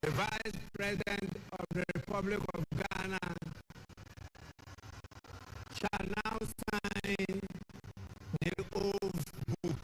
S7: The Vice President of the Republic of Ghana shall now sign the oath book.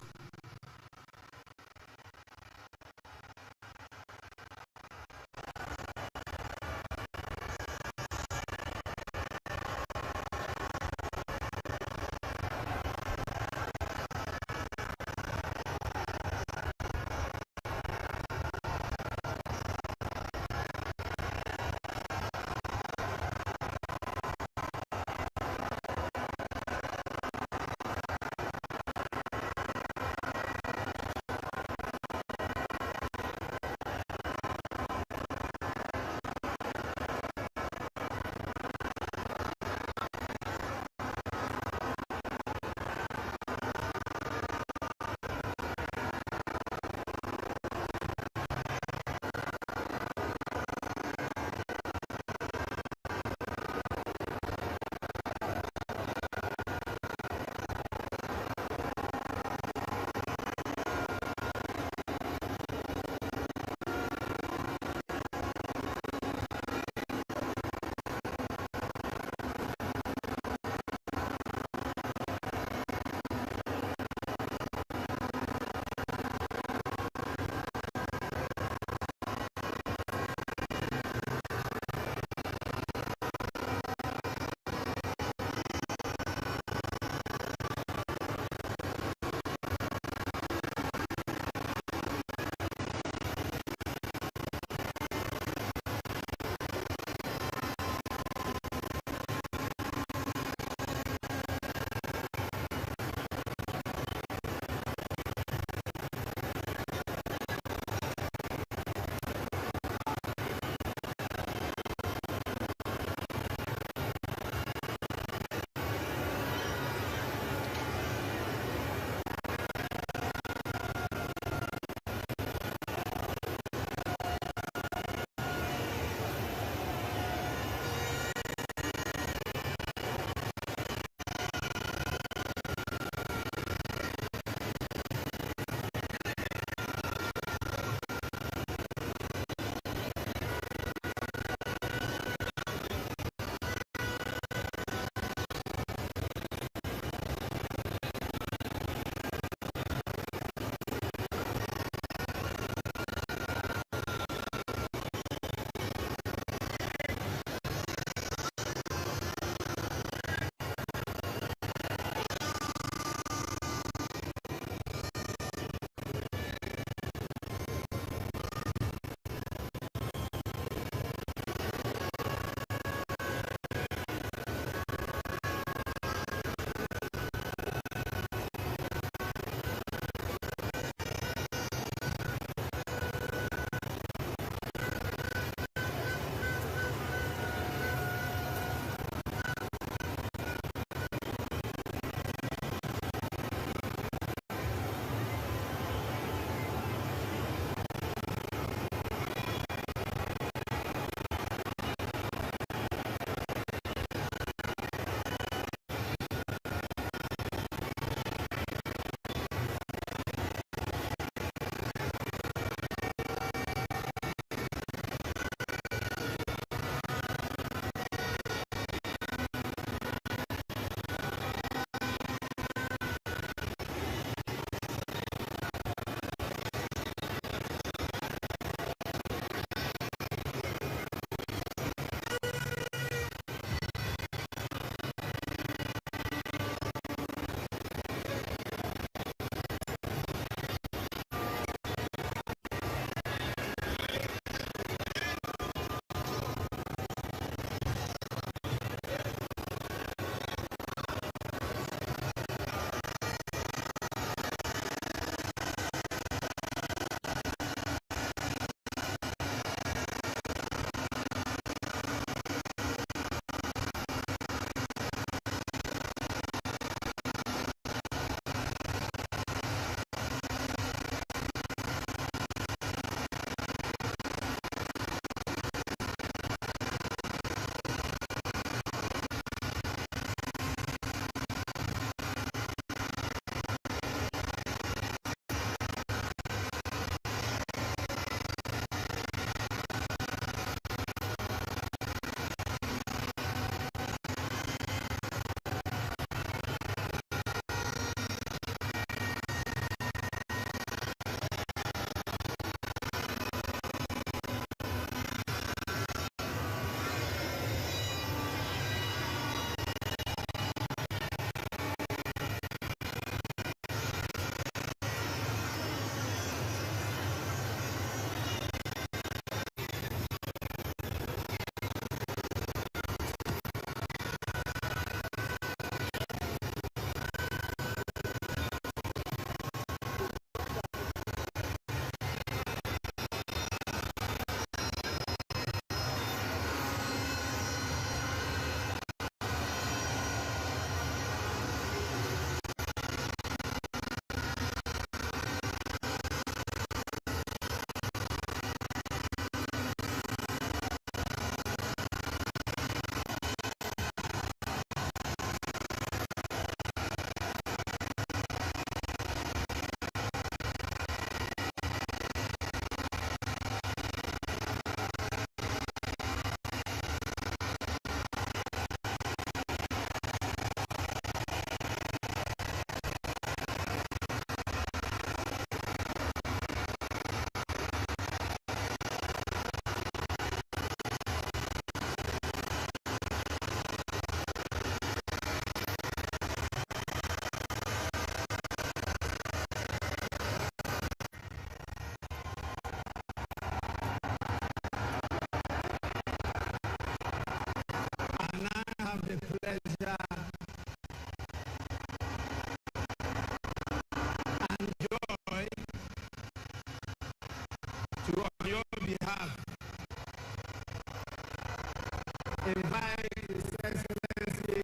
S7: invite His Excellency,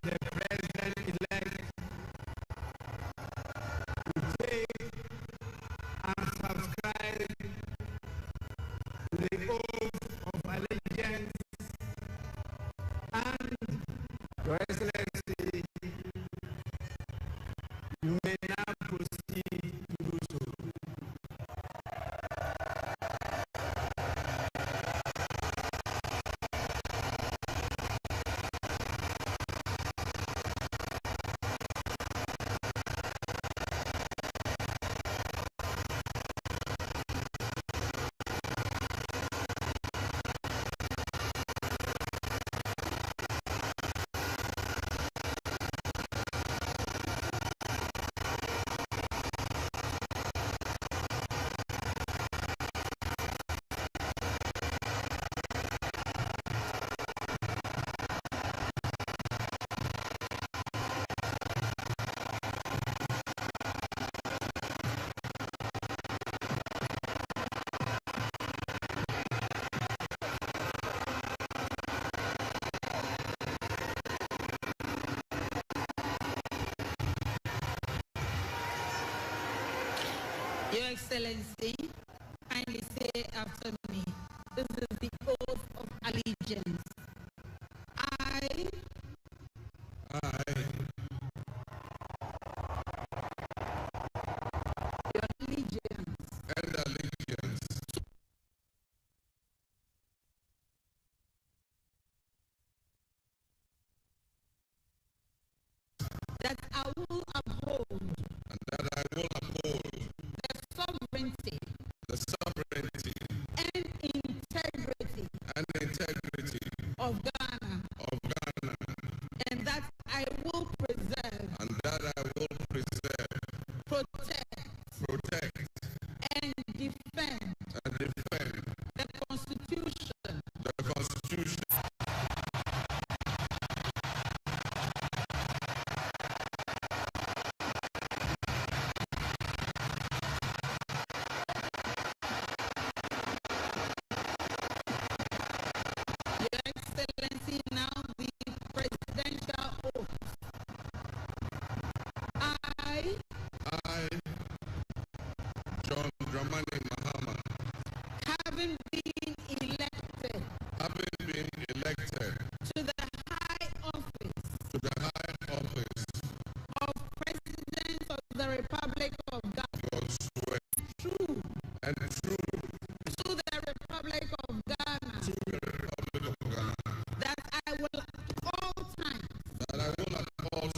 S7: the President-elect, to take and subscribe to the oath of allegiance, and Your Excellency, you may now proceed to do so.
S8: Your Excellency, kindly say after me. This is the oath of allegiance. I your allegiance
S2: and allegiance
S8: that I will uphold
S2: and that I will uphold
S8: the sovereignty
S2: the sovereignty
S8: and integrity
S2: and integrity
S8: of Ghana, and that I will preserve,
S2: and that I will preserve,
S8: protect, and defend the Constitution Your Excellency, now the presidential oath. I,
S2: John Mahama,
S8: having been elected to the high office of President of the Republic of Ghana,
S2: does swear
S8: true
S2: and true
S8: to the Republic of Ghana,
S2: to the Republic of Ghana,
S8: that I will at all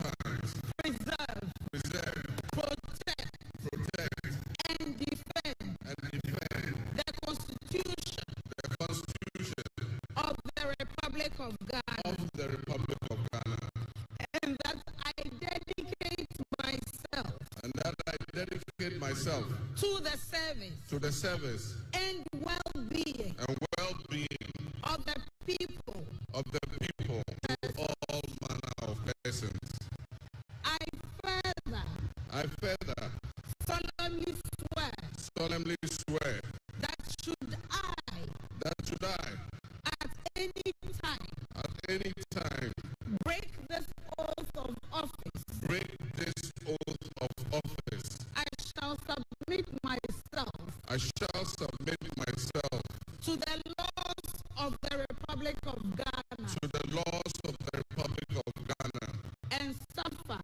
S8: times preserve, protect, and defend the Constitution of the Republic of Ghana, and that I dedicate myself to the service and well-being of the people,
S2: to all manner of persons.
S8: I further solemnly swear that should I at any time break this oath of office, I shall submit myself to the laws of the Republic of Ghana and suffer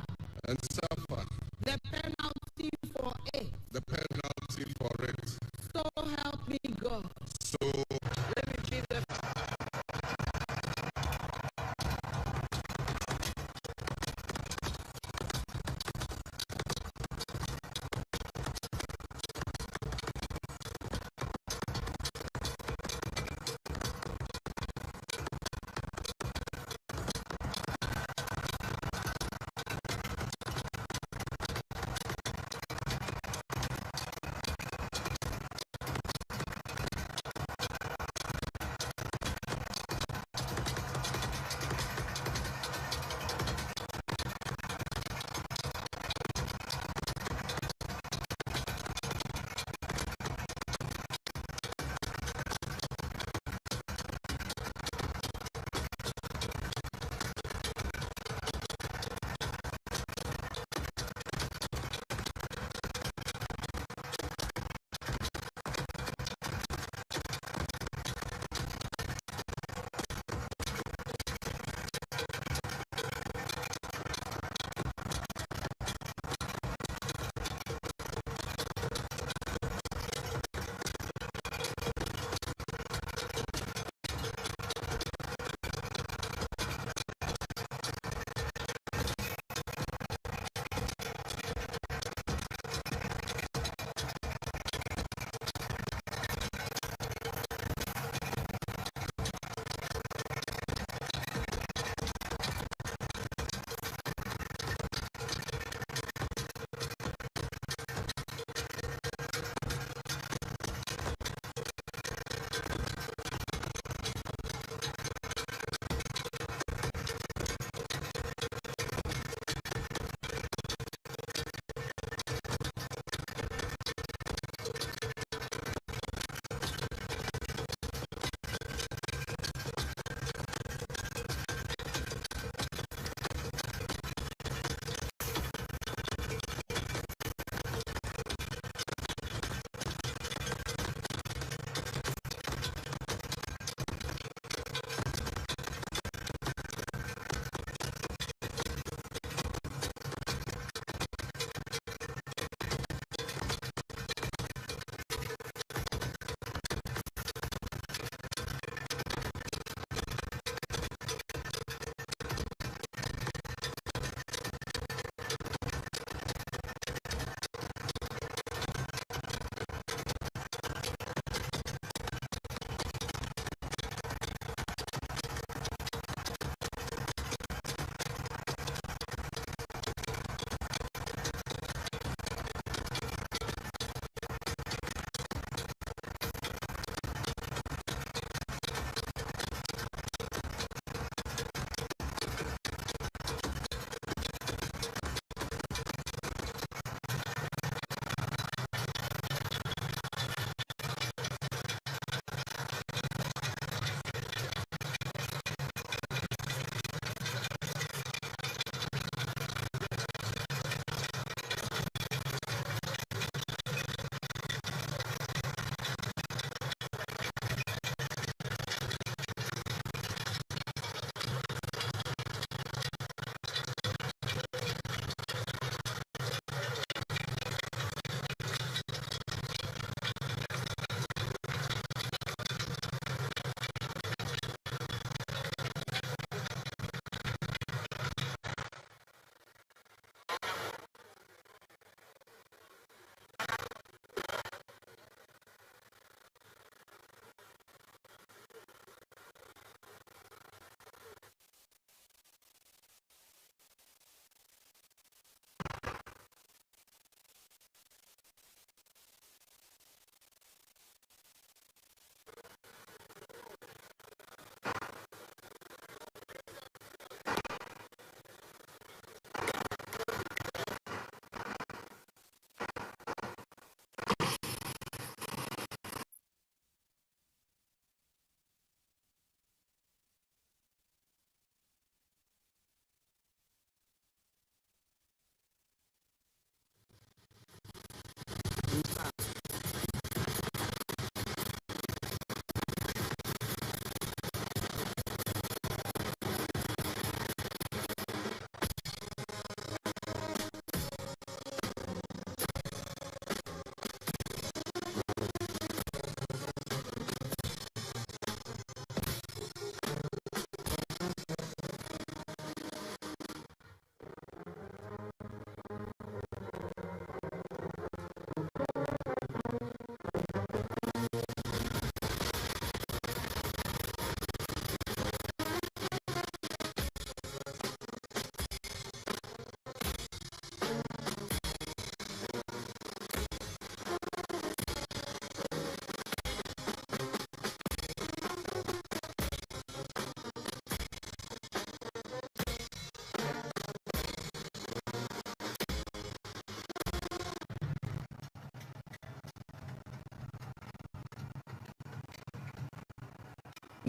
S8: the penalty for it. So help me God.
S2: So
S8: Let me repeat the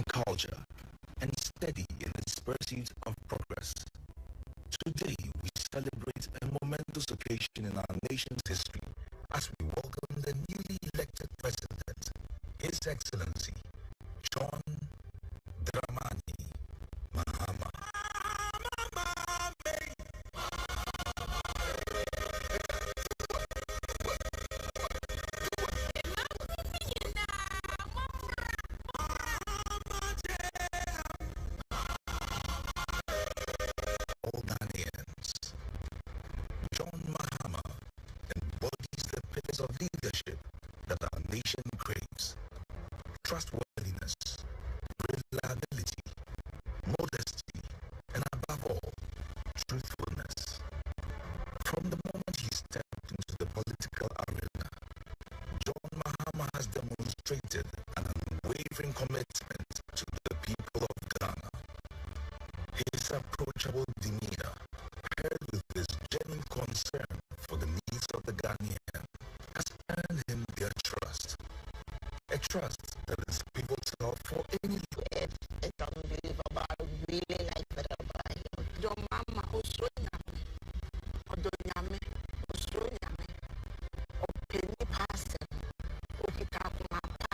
S9: culture, and steady in its pursuit of progress. Today, we celebrate a momentous occasion in our nation's history as we welcome the newly elected President, His Excellency, John Mahama. All Ghanaians, John Mahama embodies the pillars of leadership that our nation craves: trustworthiness, reliability, modesty, and above all, truthfulness. From the moment he stepped into the political arena, John Mahama has demonstrated an unwavering commitment to the people of Ghana. His approachable demeanor, paired with his genuine concern for the needs of the Ghanaian, has earned him their trust. A trust that is pivotal for any.
S10: It's unbelievable. I really like that about him. John Mahama, Osonyame, Odonyame, Osonyame, Openi Pastor, Okitakumapa,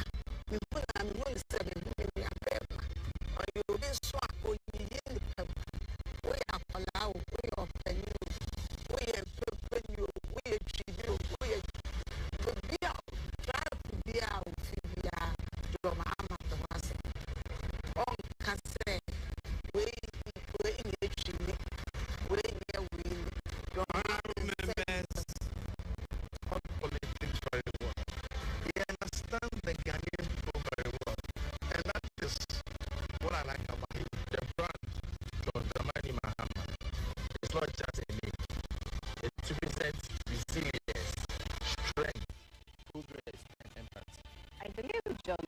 S10: Mipuna, Mimo is 7 million Bema, or you'll be swap, or you we are Palau, we are Penny, we are Penny, we are Chidu, we are try to be out, John Mahama, the Master. On Casse, we in the chimney, we near we.
S7: Members of politics very well. They understand the Ghanaian people very well. And that is what I like about him. The brand, John Mahama. It's not just a name. It represents resilience, strength, progress, and empathy.
S11: I believe John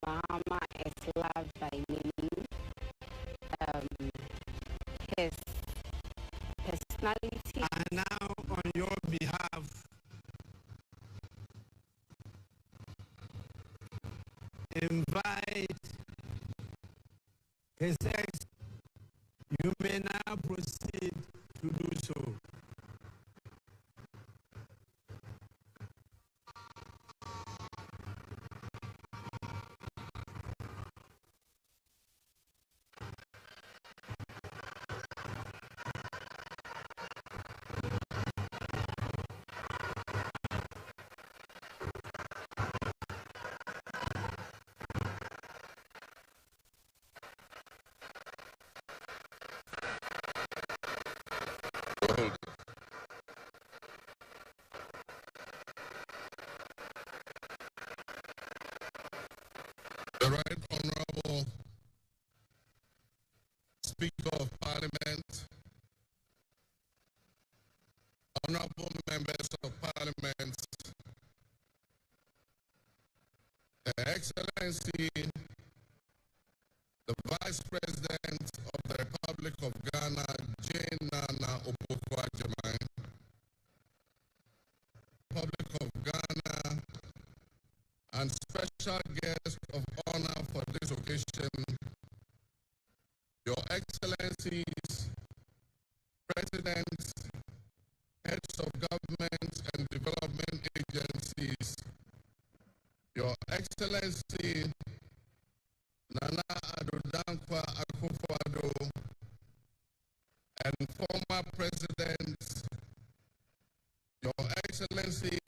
S11: Mahama is loved by many. His personality.
S7: And now, on your behalf, invite His Excellency. You may now proceed to do so.
S2: The Right Honorable Speaker of Parliament, Honorable Members of Parliament, Her Excellency, the Vice President of the Republic of Ghana, Jane Nana Opoku-Agyeman, Republic of Ghana, and special guest of honor for this occasion, Your Excellencies, Presidents, Heads of Government and Development Agencies, Your Excellency Nana Addo Dankwa Akufo-Addo, and former President, Your Excellency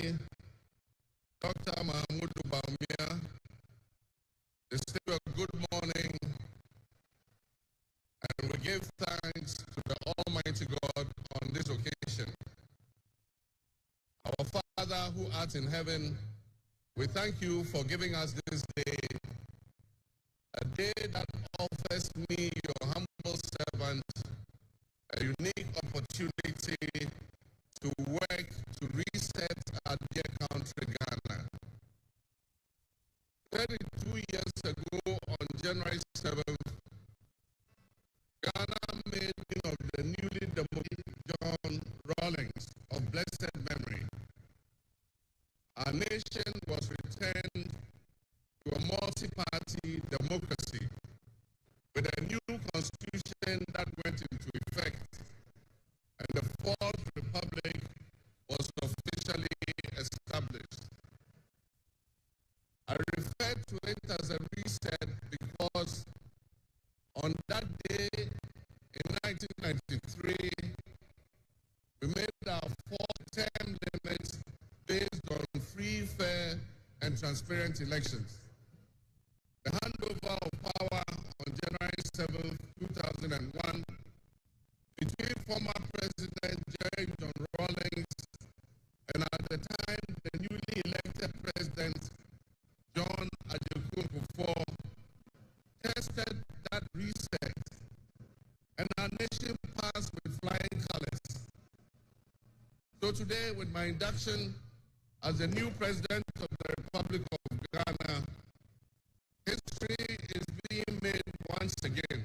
S2: Dr. Mahmoud Bawumia, they say a good morning, and we give thanks to the Almighty God on this occasion. Our Father who art in heaven, we thank you for giving us this day, a day that offers me, your humble servant, a unique opportunity to work to reset our dear country, Ghana. 32 years ago, on January 7th, Ghana made of the newly demoted John Rawlings of blessed memory. Our nation was returned to a multi-party democracy
S7: transparent elections. The handover of power on January 7, 2001, between former President Jerry John Rawlings and at the time the newly elected President John Mahama tested that reset, and our nation passed with flying colors. So today, with my induction as the new President of the Republic of Ghana, history is being made once again.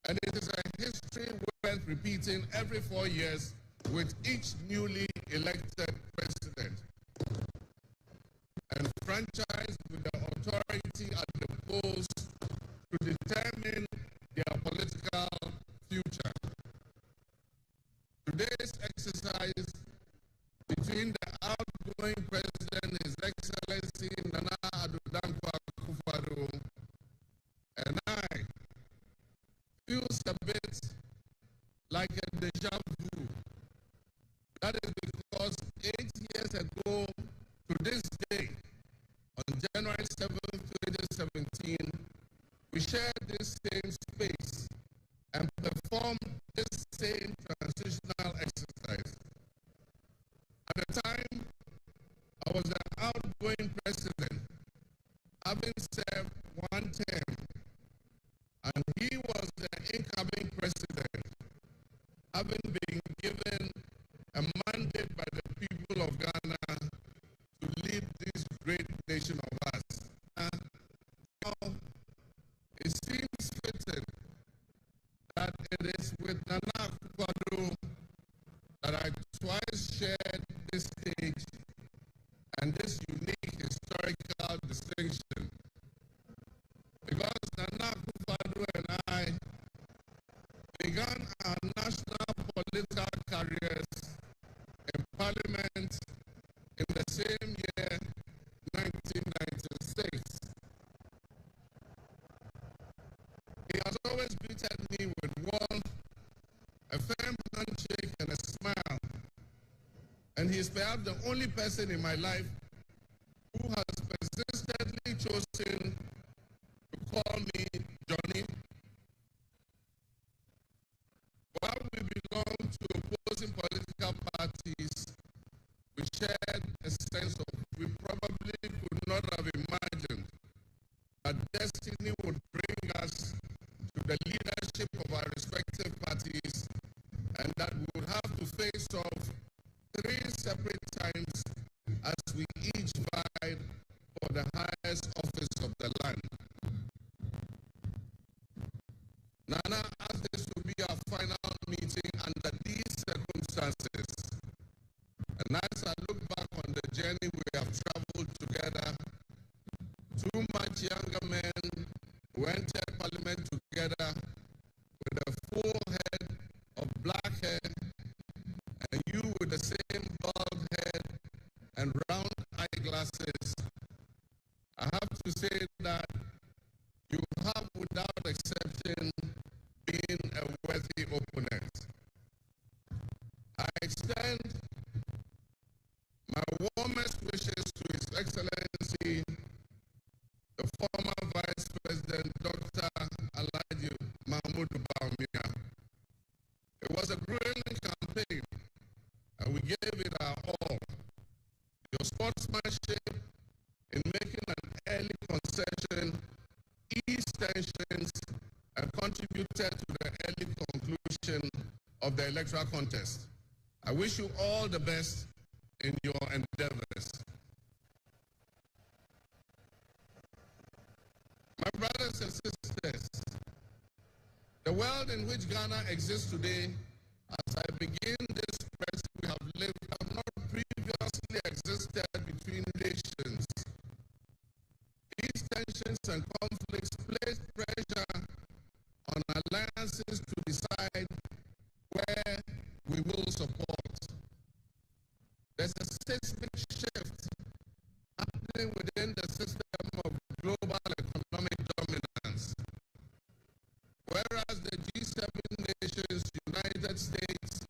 S7: And it is a history worth repeating every 4 years with each newly elected president. And franchised with the authority at the polls to determine their political future. Today's exercise between the outgoing President, His Excellency Nana Addo Dankwa Akufo-Addo, and I feels a bit like a deja vu. That is because 8 years ago to this day, on January 7th, 2017, we shared this same space and performed this same transitional exercise. At the time, I was the outgoing president, having served one term, and he was the incoming president, having been given a mandate by the people of Ghana to lead this great nation of us. Now, it seems fitting that it is with Nana Akufo-Addo that I twice shared this stage and this unique historical distinction. Because Nana Akufo-Addo and I began our national political careers in Parliament in the same year, 1996. He has always greeted me with warmth, a firm handshake, and a smile. And he is perhaps the only person in my life who has persistently chosen to call me Johnny. While we belong to opposing political parties, we shared a sense of we probably could not have imagined that destiny would bring us to the leadership of our respective parties, and that we would have to face off 3 separate times as we each vied for the highest office of the land. Nana asked this to be our final meeting under these circumstances. And as I look back on the journey we have traveled together, 2 much younger men who entered Parliament together with a full head of black hair, and you with the same bald head and round eyeglasses, I have to say that you have, without exception, been a worthy opponent. I extend my warmest wishes to His Excellency, the former Vice President, Dr. Alhaji Mahmoud Bawumia. It was a brilliant campaign, and we gave it our all. Your sportsmanship in making an early concession eased tensions and contributed to the early conclusion of the electoral contest. I wish you all the best in your endeavors. My brothers and sisters, the world in which Ghana exists today, as I begin this press we have lived, have not previously existed between nations. These tensions and conflicts place pressure on alliances to decide where we will support. There's a seismic shift happening within the system of global economic dominance. Whereas the G7 nations, United States,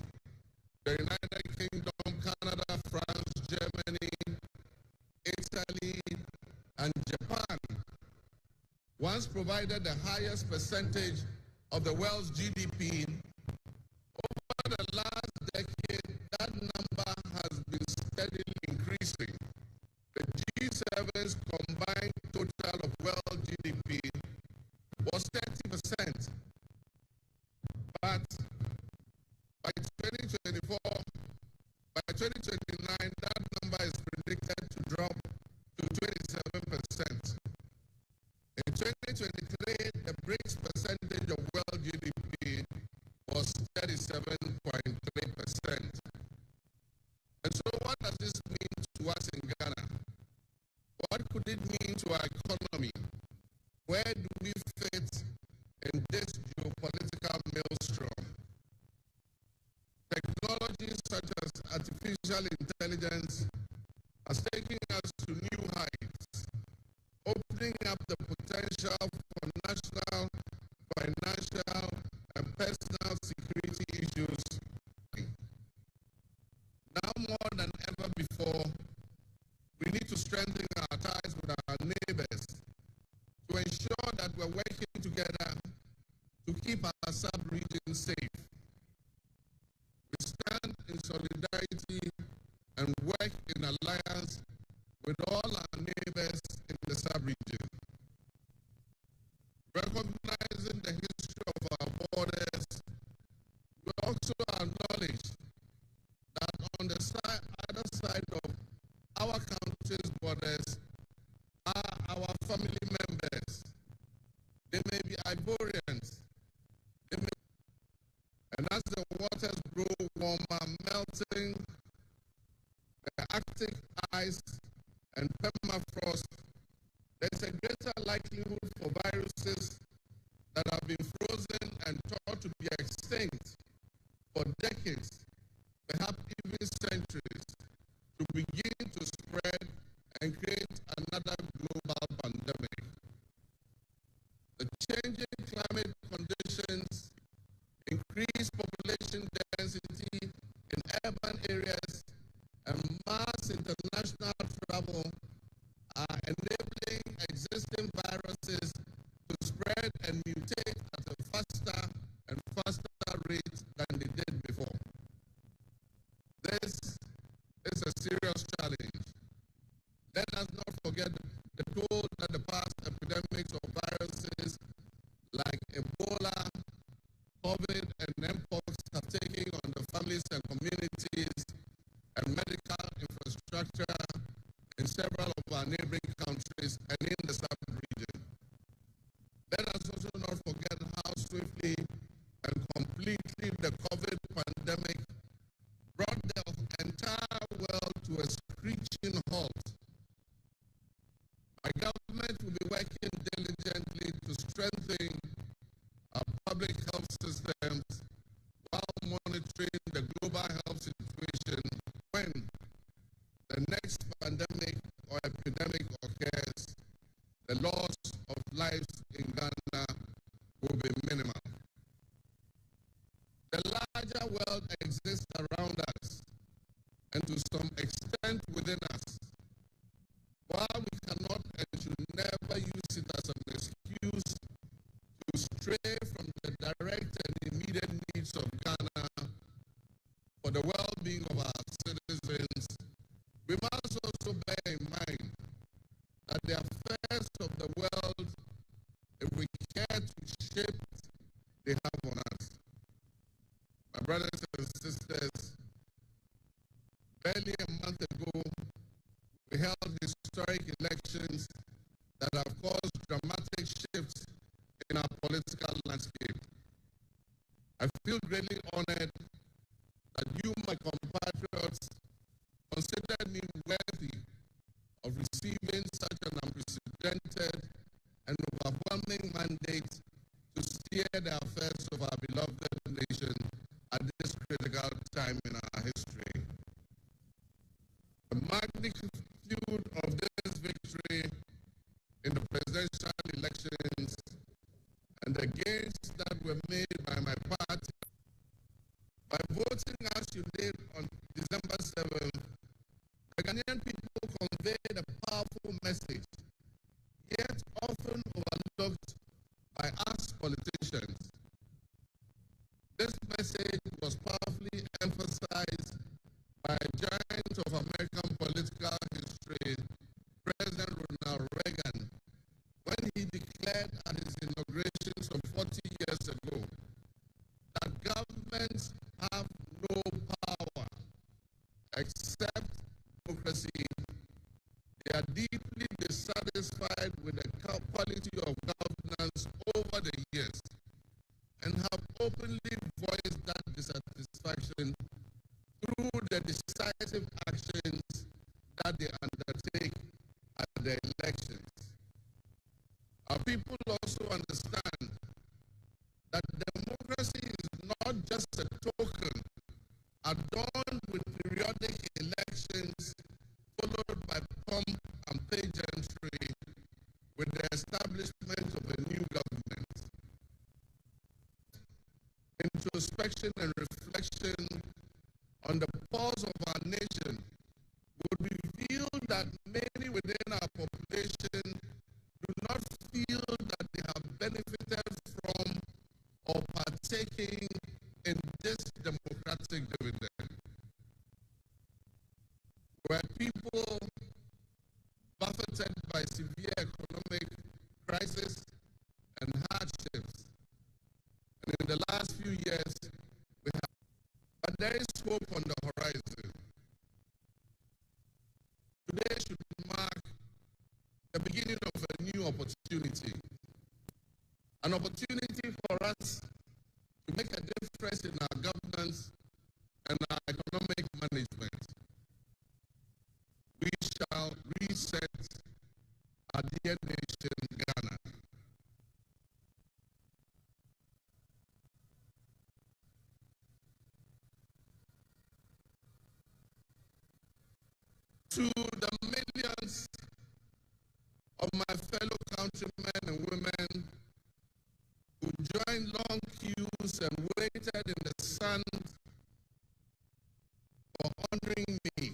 S7: the United Kingdom, Canada, France, Germany, Italy, provided the highest percentage of the world's GDP, over the last decade, that number has been steadily increasing. The G7's combined total of world GDP was 30%, but by 2024, by 2029, that number is predicted to drop to 27%. In 2023, the BRICS percentage of world GDP was 37.3%. And so what does this mean to us in Ghana? What could it mean to our economy? Where do we fit in this geopolitical maelstrom? Technologies such as artificial intelligence has taken us to new heights, opening up the potential for national, financial, and personal security issues. Now more than ever before, we need to strengthen our ties with our neighbors to ensure that we're working together to keep our sub-region safe. We stand in solidarity and work in alliance with all our neighbors in the sub-region. Recognizing the history of our borders, we also acknowledge that on the other side of our country's borders are our family members. They may be Ivorians, and as the waters grow warmer, melting, the Arctic ice and permafrost, there's a greater likelihood for viruses that have been frozen and thought to be extinct for decades, perhaps even centuries, to begin to spread and create another global pandemic. The changing climate conditions, increased population density in urban areas, and mass international travel are enabling existing viruses to spread and mutate at a faster and faster rate than they did before. This is a serious challenge. Let us not forget the toll that the past epidemics of viruses like Ebola, COVID, and Mpox have taken on the families and communities and medical infrastructure in several of our neighboring countries and in the sub-region. Let us also not forget how swiftly and completely the COVID pandemic brought the entire world to a screeching halt. My government will be working diligently to strengthen our public health systems while monitoring the global health situation when the next pandemic or epidemic occurs. The loss of lives in Ghana will be minimal. The larger world exists around us and to some extent within us. While we cannot and should never use it as an excuse to stray from the direct and immediate needs of Ghana for the well-being of our citizens, we must also bear in mind that the affairs of the world, if we care to shape, they have on us. My brothers and sisters, barely a month ago, we held historic elections that have caused dramatic shifts in our political landscape. I feel greatly honored that you, my compatriots, considered me worthy of receiving such an unprecedented and overwhelming mandate to steer the affairs of our beloved nation at this critical time in our history. The magnitude of this victory in the presidential elections and the gains that were made by my party, by voting as you did on December 7th, the Ghanaian people conveyed a powerful message, yet often overlooked governments have no power except democracy. They are deeply dissatisfied with the quality of governance over the years and have openly voiced that dissatisfaction through the decisive actions that they undertake at the elections. Our people also understand that democracy is not just a token adorned with periodic elections followed by pomp and pageantry with the establishment of a new government. Introspection and reflection on the pulse of our nation would reveal that many within our population do not feel that they have benefited from or partaking in this democratic dividend. Where people buffeted by severe economic crisis and hardships, and in the last few years, but there is hope on the horizon. Today should mark the beginning of a new opportunity. An opportunity for us to make a difference in our governance and our economic management. We shall reset our dear nation, Ghana. To the millions of my fellow countrymen and women who joined long queues and waited in the sun for honoring me,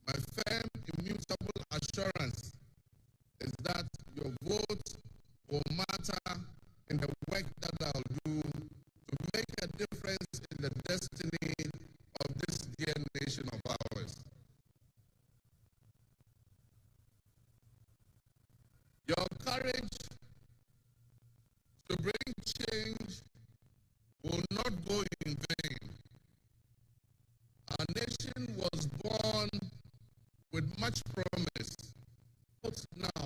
S7: my firm, immutable assurance is that your vote will matter in the work that I'll do to make a difference in the destiny of this dear nation of ours. Your courage to bring change will not go in vain. Our nation was born with much promise, but now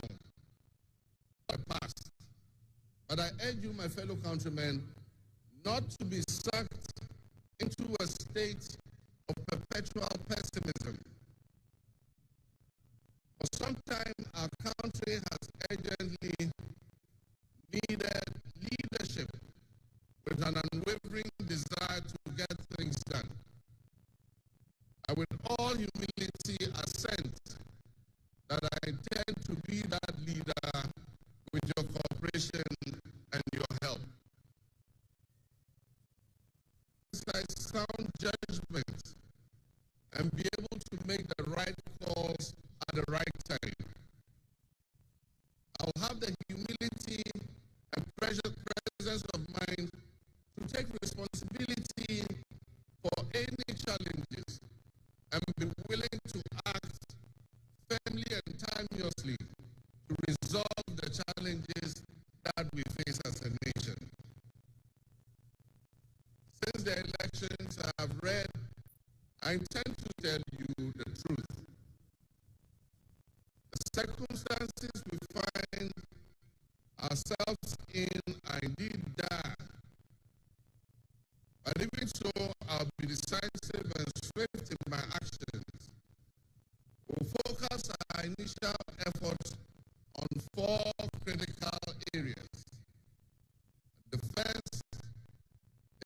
S7: by past. But I urge you, my fellow countrymen, not to be sucked into a state of perpetual pessimism. For some time, our country has urgently needed leadership with an unwavering desire to get things done. I with all humility assent that I intend to be that leader with your cooperation and your help. Exercise sound judgment and be able to make the right calls at the right time. I'll have the humility and presence of mind to take responsibility for any challenges and be willing to act firmly and timeously to resolve the challenges that we face as a nation. Since the elections I have read, I intend to tell you the truth. The circumstances we find ourselves in are indeed dire. But even so, I'll be decisive and swift in my actions. We'll focus our initial efforts on 4 critical areas. The first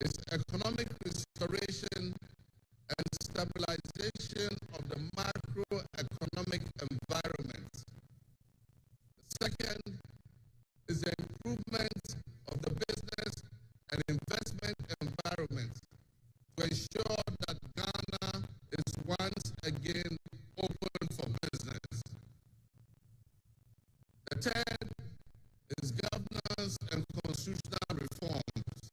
S7: is economic restoration and stabilization of the macroeconomic environment. The second is the improvement of the business and investment environment to ensure that Ghana is once again open for business. The third is governance and constitutional reforms.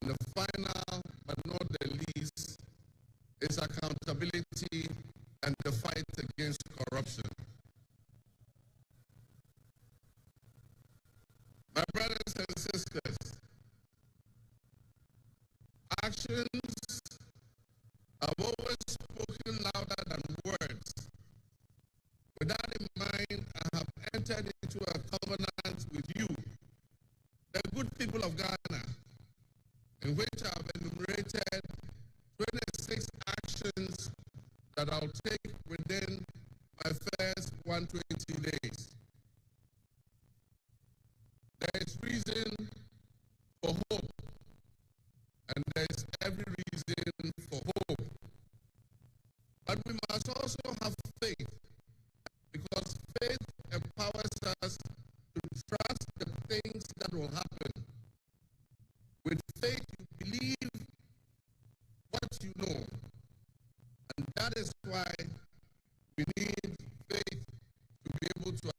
S7: And the final but not of Ghana, in which I've enumerated 26 actions that I'll take within my first 120 days. There is reason for hope, and there is every reason for hope. But we must also have faith, because faith empowers us to trust the things that will happen. With faith, you believe what you know, and that is why we need faith to be able to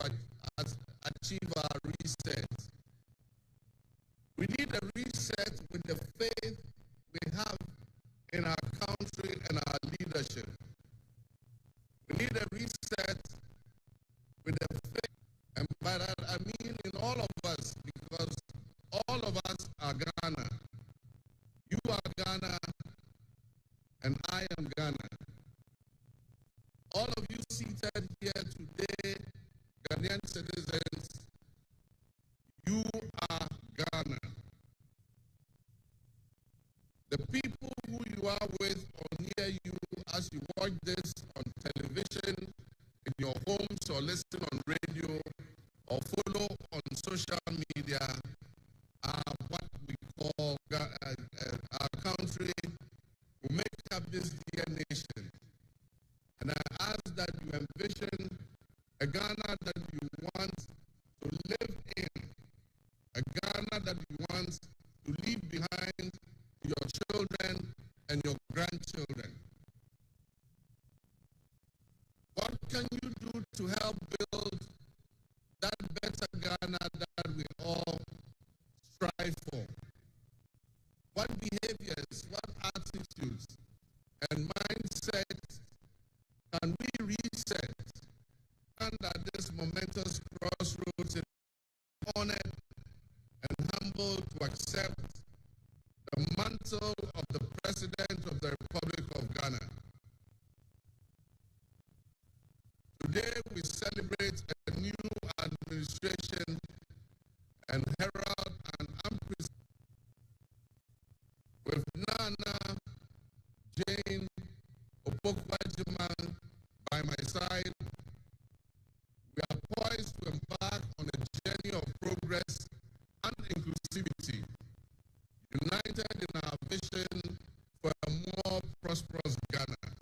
S7: achieve our reset. We need a reset with the faith we have in our country and our leadership. We need a reset with the faith, and by that I mean in all of us, because all of us are Ghana. You are Ghana, and I am Ghana. All of you seated here today, Ghanaian citizens, you are Ghana. The people who you are with or near you as you watch this on television, in your homes, or listen on radio, or follow on social media are what we call our country, who make up this dear nation. And I ask that you envision a Ghana that you want to live in, a Ghana that you want to leave behind your children and your grandchildren. What can you do to help build that better Ghana that we all strive for? What behaviors, what attitudes and mindsets can we reset? And at this momentous crossroads, and honored and humbled to accept the mantle of the President of the Republic of Ghana. Today we celebrate a new administration and herald an unprecedented, with Nana Jane Opoku-Agyeman by my side. We are poised to embark on a journey of progress and inclusivity, united in our vision for a more prosperous Ghana.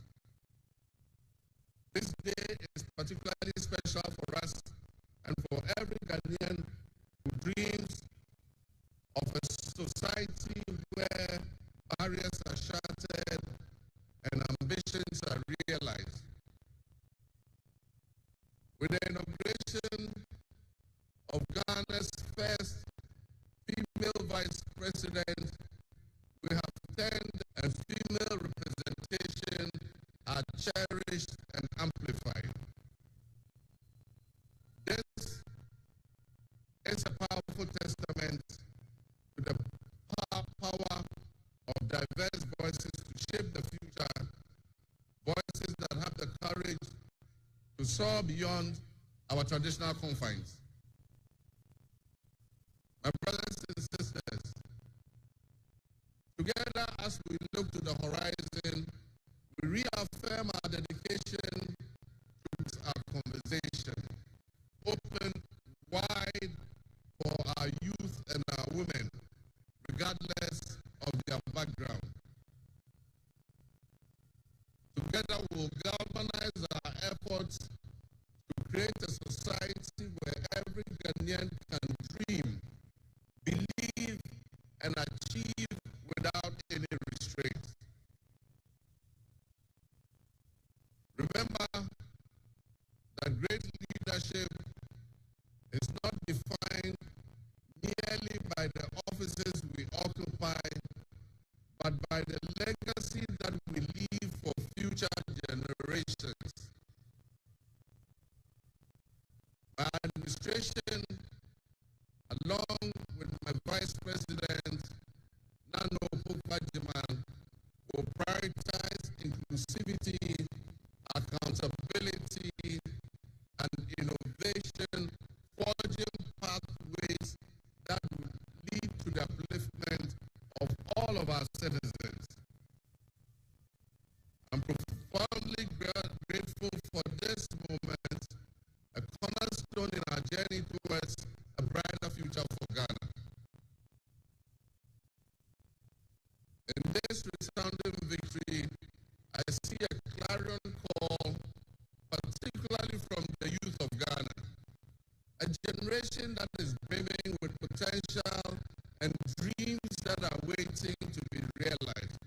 S7: This day is particularly special for us and for every Ghanaian who dreams of a society where barriers are shattered and ambitions are realized. With the inauguration of Ghana's first female vice president, we have turned and female representation are cherished and amplified. This is a powerful testament to the power of diverse voices to shape the future, voices that have the courage to soar beyond our traditional confines. My brothers and sisters, together as we look to the horizon, we reaffirm our dedication to our conversation, open wide for our youth and our women, regardless of their background. Together we will galvanize our efforts to create a society where every Ghanaian can dream, believe, and achieve without any restraint. Remember that great leadership is not defined merely by the offices we occupy, but by the legacy that we leave for future generations. My administration, along with my Vice President, In this resounding victory, I see a clarion call, particularly from the youth of Ghana, a generation that is brimming with potential and dreams that are waiting to be realized.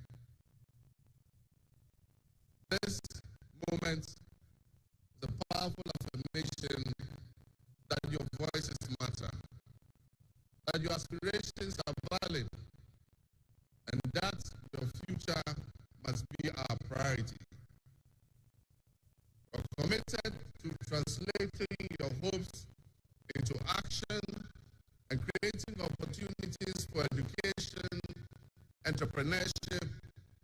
S7: This moment is a powerful affirmation that your voices matter, that your aspirations are valid, and that your future must be our priority. We're committed to translating your hopes into action and creating opportunities for education, entrepreneurship,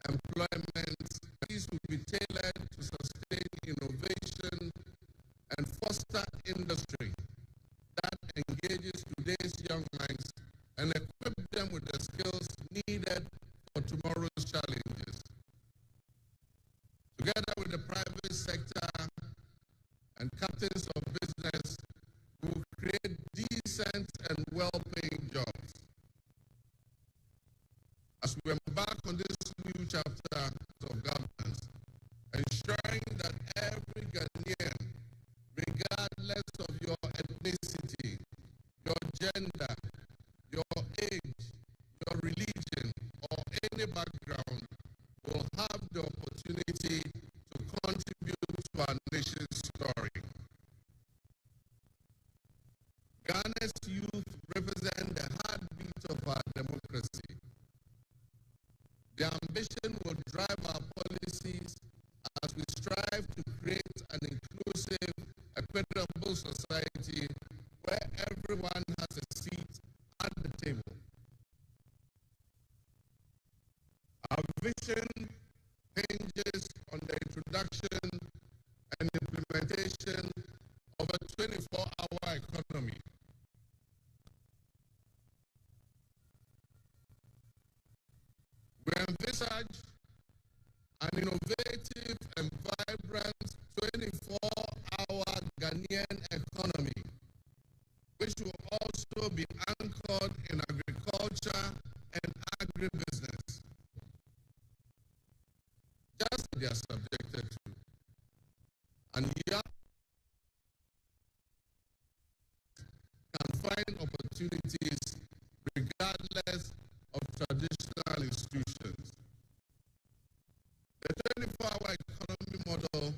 S7: employment. These will be tailored to sustain innovation and foster industry that engages today's young minds and equip them with the skills needed for tomorrow's challenges. Together with the private sector and captains of business, we will create decent and well-paying jobs. As we embark on this new chapter of governance, ensuring that every Ghanaian, regardless of your ethnicity, your gender, your age, your religion, or any background, will have the opportunity to contribute to our nation's story. Ghana's youth represent the heartbeat of our democracy. Their ambition will drive our policies as we strive to create an inclusive, equitable society where everyone has a seat at the table. Our vision hinges on the introduction and implementation of a 24-hour economy. We envisage an innovative and vibrant 24-hour Ghanaian economy, which will also be anchored in agriculture and agribusiness, just as they are subjected to. And young can find opportunities regardless of traditional institutions. The 24-hour economy model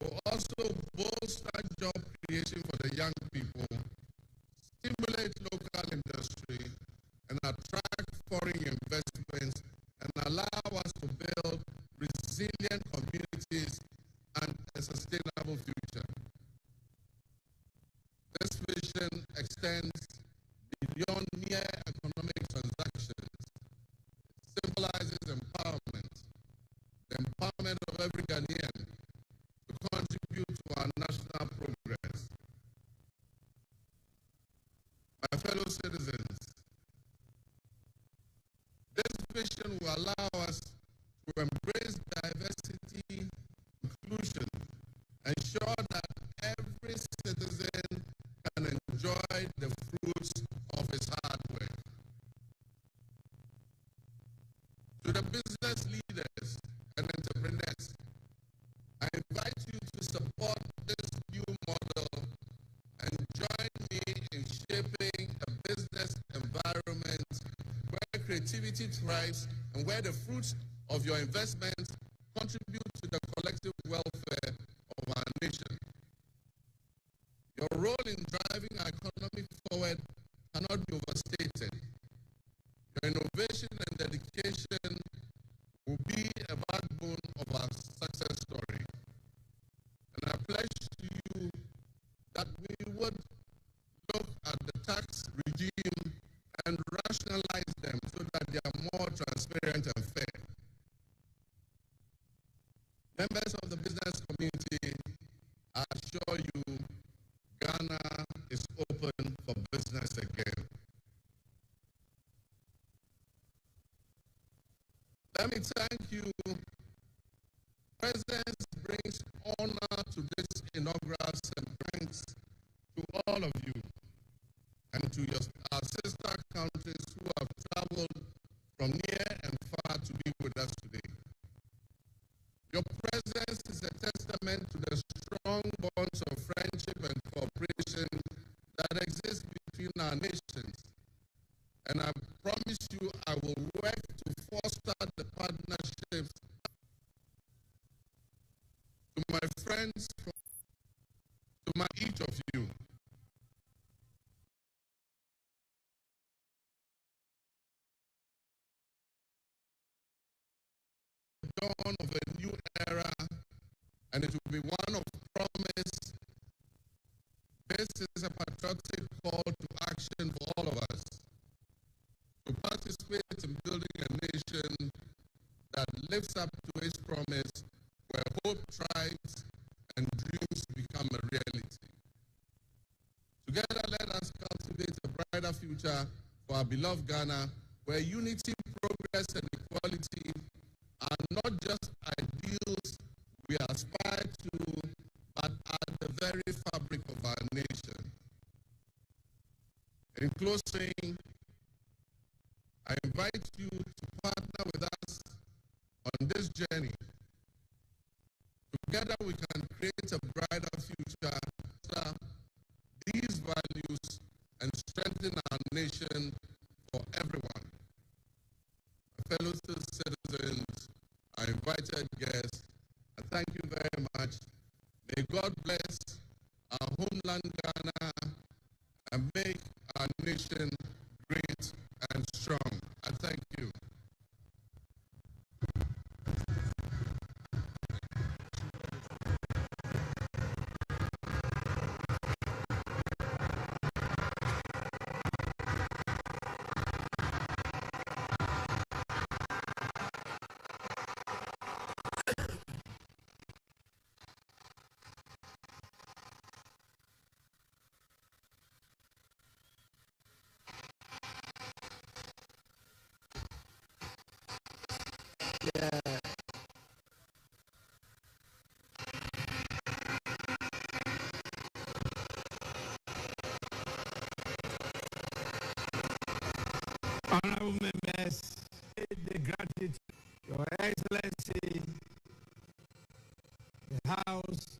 S7: will also bolster job creation for the young people, stimulate local industry, and attract foreign investments, and allow us to build resilient communities and a sustainable future. This vision extends beyond mere economic transactions. It symbolizes empowerment, the empowerment of every Ghanaian to contribute to our national progress. My fellow citizens, this vision will allow us to embrace diversity, inclusion, ensure that every citizen can enjoy the fruits of his hard work. To the business leaders and entrepreneurs, I invite you to support this new model and join me in shaping a business environment where creativity thrives and where the fruits of your investments contribute to the collective welfare of our nation. Your role in driving our economy forward cannot be overstated. Your innovation and dedication will be a backbone of our success story. And I pledge to you that we would look at the tax regime and rationalize them so that they are more transparent and fair. Members of the business community, I assure you, Ghana is open for business again. Let me thank you. President brings honor to this inaugural semblance to all of you and to our sister countries who have traveled from near and far to promise you I will work to foster the partnerships to my friends, to my each of you. Dawn of a new era, and it will be one of promise. This is a patriotic call to action for all of us to participate in building a nation that lives up to its promise, where hope thrives and dreams become a reality. Together, let us cultivate a brighter future for our beloved Ghana, where unity, progress, and equality are not just ideals we aspire to, but are the very fabric of our nation. In closing, I invite you to partner with us on this journey. Together we can create a brighter future, these values, and strengthen our nation for everyone. My fellow citizens, our invited guests, I thank you very much. May God bless our homeland Ghana and make our nation great and strong. I thank you.
S12: Honorable members, the gratitude, Your Excellency, the House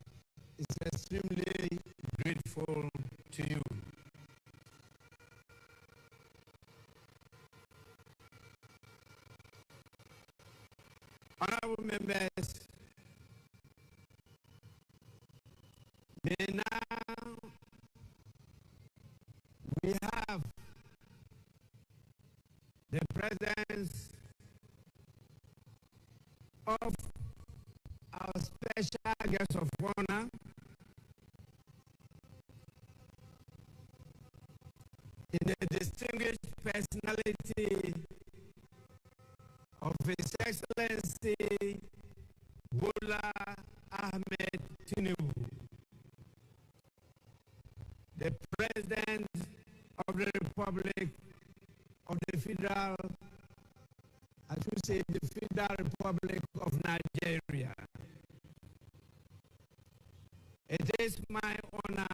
S12: is extremely grateful to you. Honorable members, now we have the presence of our special guest of honor, in the distinguished personality of His Excellency Bola Ahmed Tinubu, the President of the Republic of the Federal, I should say the Federal Republic of Nigeria. It is my honor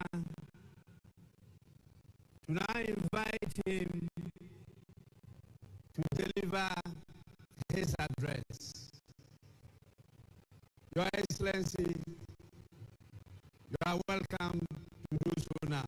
S12: to now invite him to deliver his address. Your Excellency, you are welcome to do so now.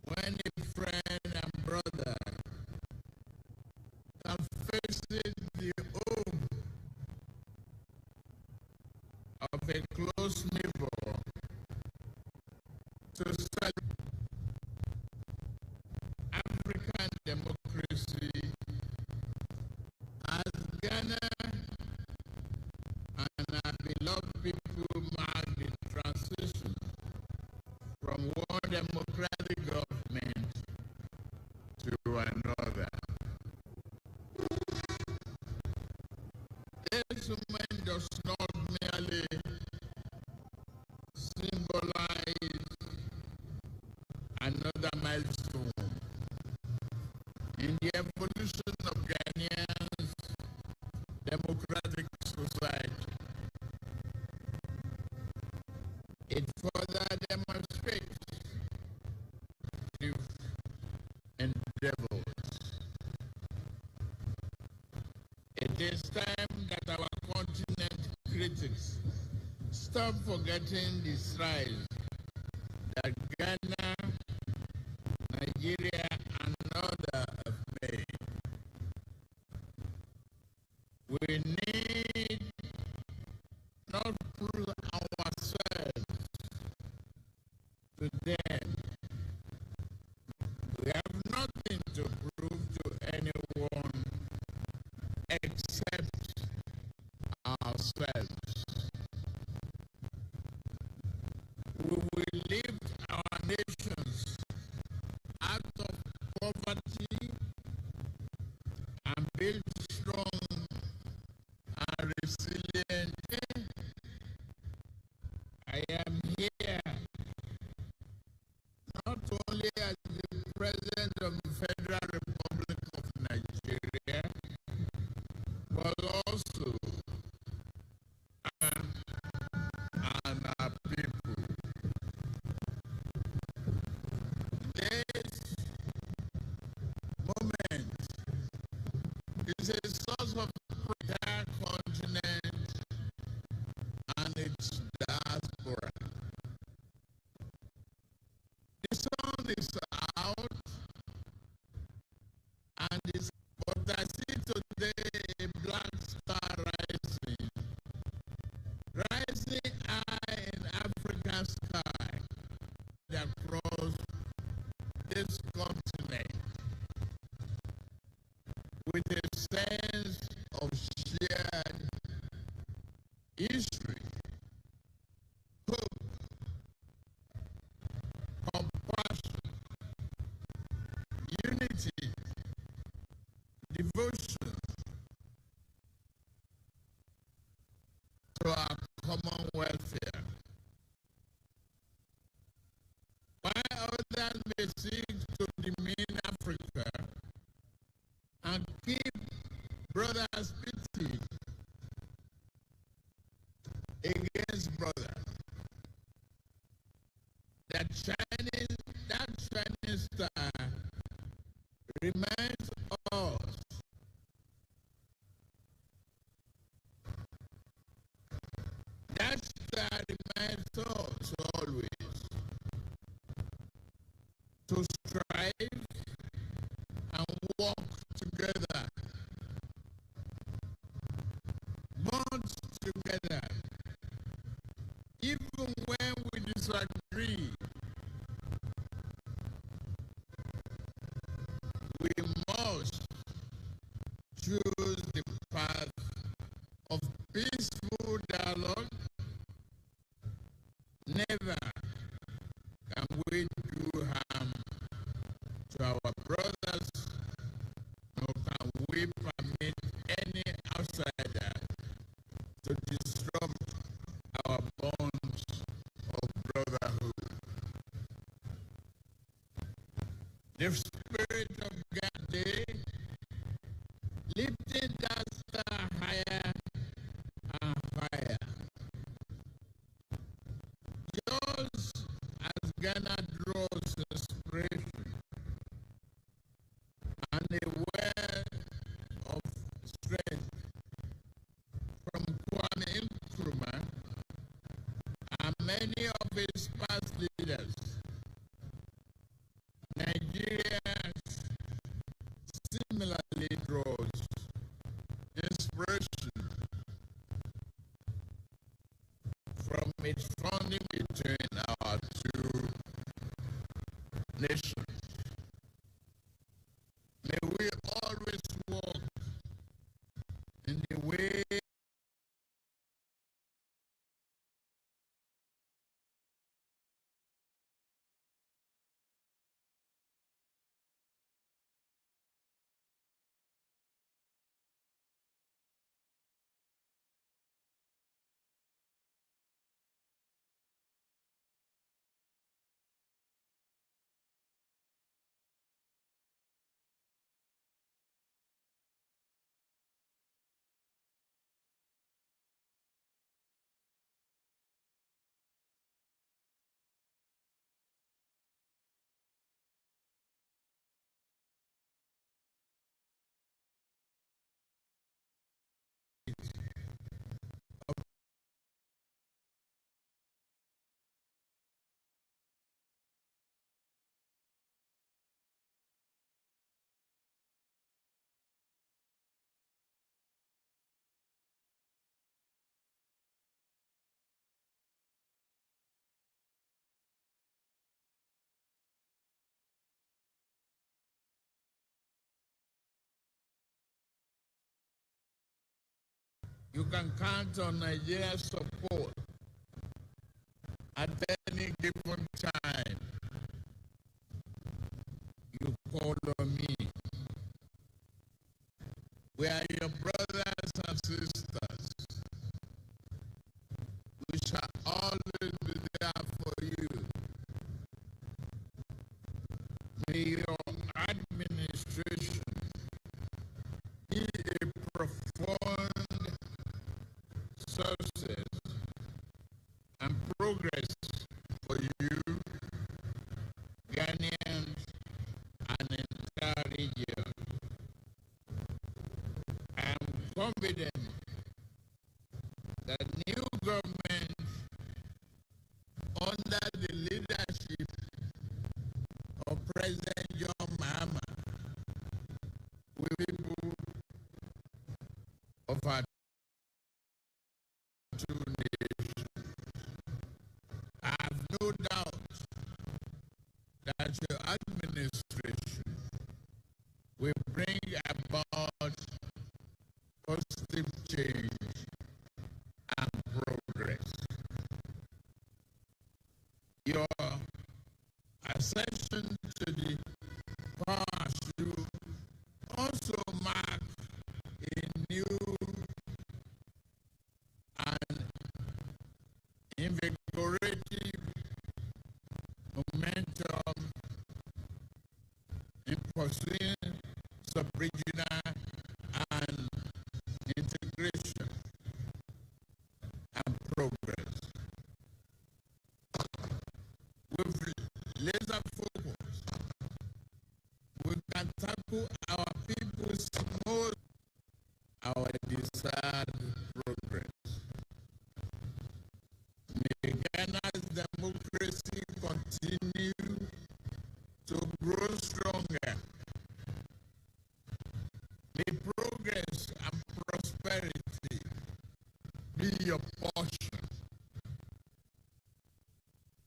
S13: when a friend and brother can visit the home of a close neighbor to celebrate African democracy as Ghana and our beloved people mark the transition from one democratic government to another. This moment does not merely symbolize another milestone in the evolution of Ghanaians' democratic society. It further demonstrates the endeavors. It is time that our continent critics stop forgetting the strides that Ghana, Nigeria, and others have made. We need not prove ourselves to them. We have nothing to prove to anyone except ourselves. We will lift our nations out of poverty and build strong and resilient. I am here not only as the President of the Federal Republic of Nigeria, but also and our people. This moment is a source of pride for our continent and its diaspora. The sun is out and it's, but I see today a black star rising high in African sky across this continent with a sense of shared history, hope, compassion, unity, devotion to our common welfare. While others may seek to demean Africa and keep brothers pitted against brothers, that shining star reminds us that star reminds us always to strive and work together, bond together, even when we disagree. We must choose the path of peaceful dialogue. Never can we do harm to our brothers, nor can we permit any outsider to disrupt our bonds of brotherhood. The spirit of God lifting that star higher and higher. Just as Ghana draws inspiration and a well of strength from Kwame Nkrumah and many of his past leaders, standing between our two nations. May we always walk in the way you can count on Nigeria's support at any given time. You call on me. We are your brothers and sisters. We shall always be there for you. May your administration be a profound success and progress for you, Ghanaians, and entire region. I am confident that new government under the leadership of President John Mahama will be people of our two nations. I have no doubt that your administration will bring about positive change and progress. Your accession to the power should also mark a new and invigorating momentum in pursuing sub-regional and integration and progress. With laser focus, we can tackle our people's most our desired progress. May Ghana's democracy continue to grow stronger. May progress and prosperity be your portion.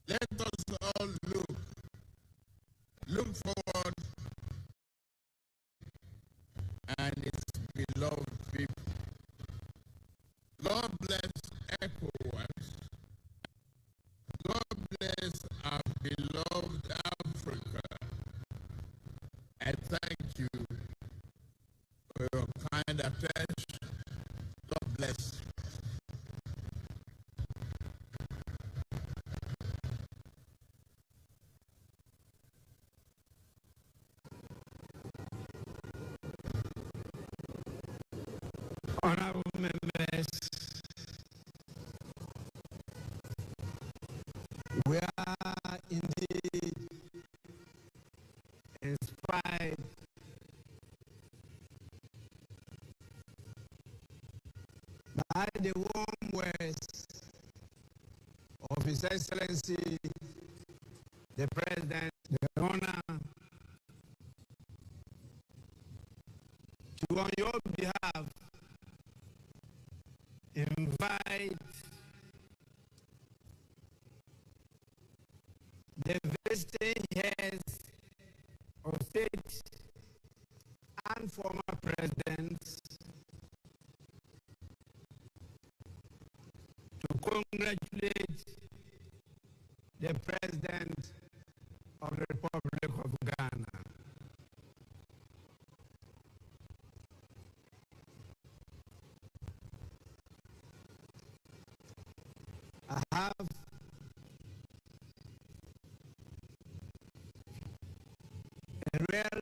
S13: Let us all look forward and its beloved people. God bless ECOWAS. God bless our beloved Africa. I thank you for your kind attention. God bless you.
S12: Honorable members, we are indeed inspired by the warm words of His Excellency, the President, the honor to, on your behalf, invite state and former presidents to congratulate the President of the Republic of Ghana. I have a real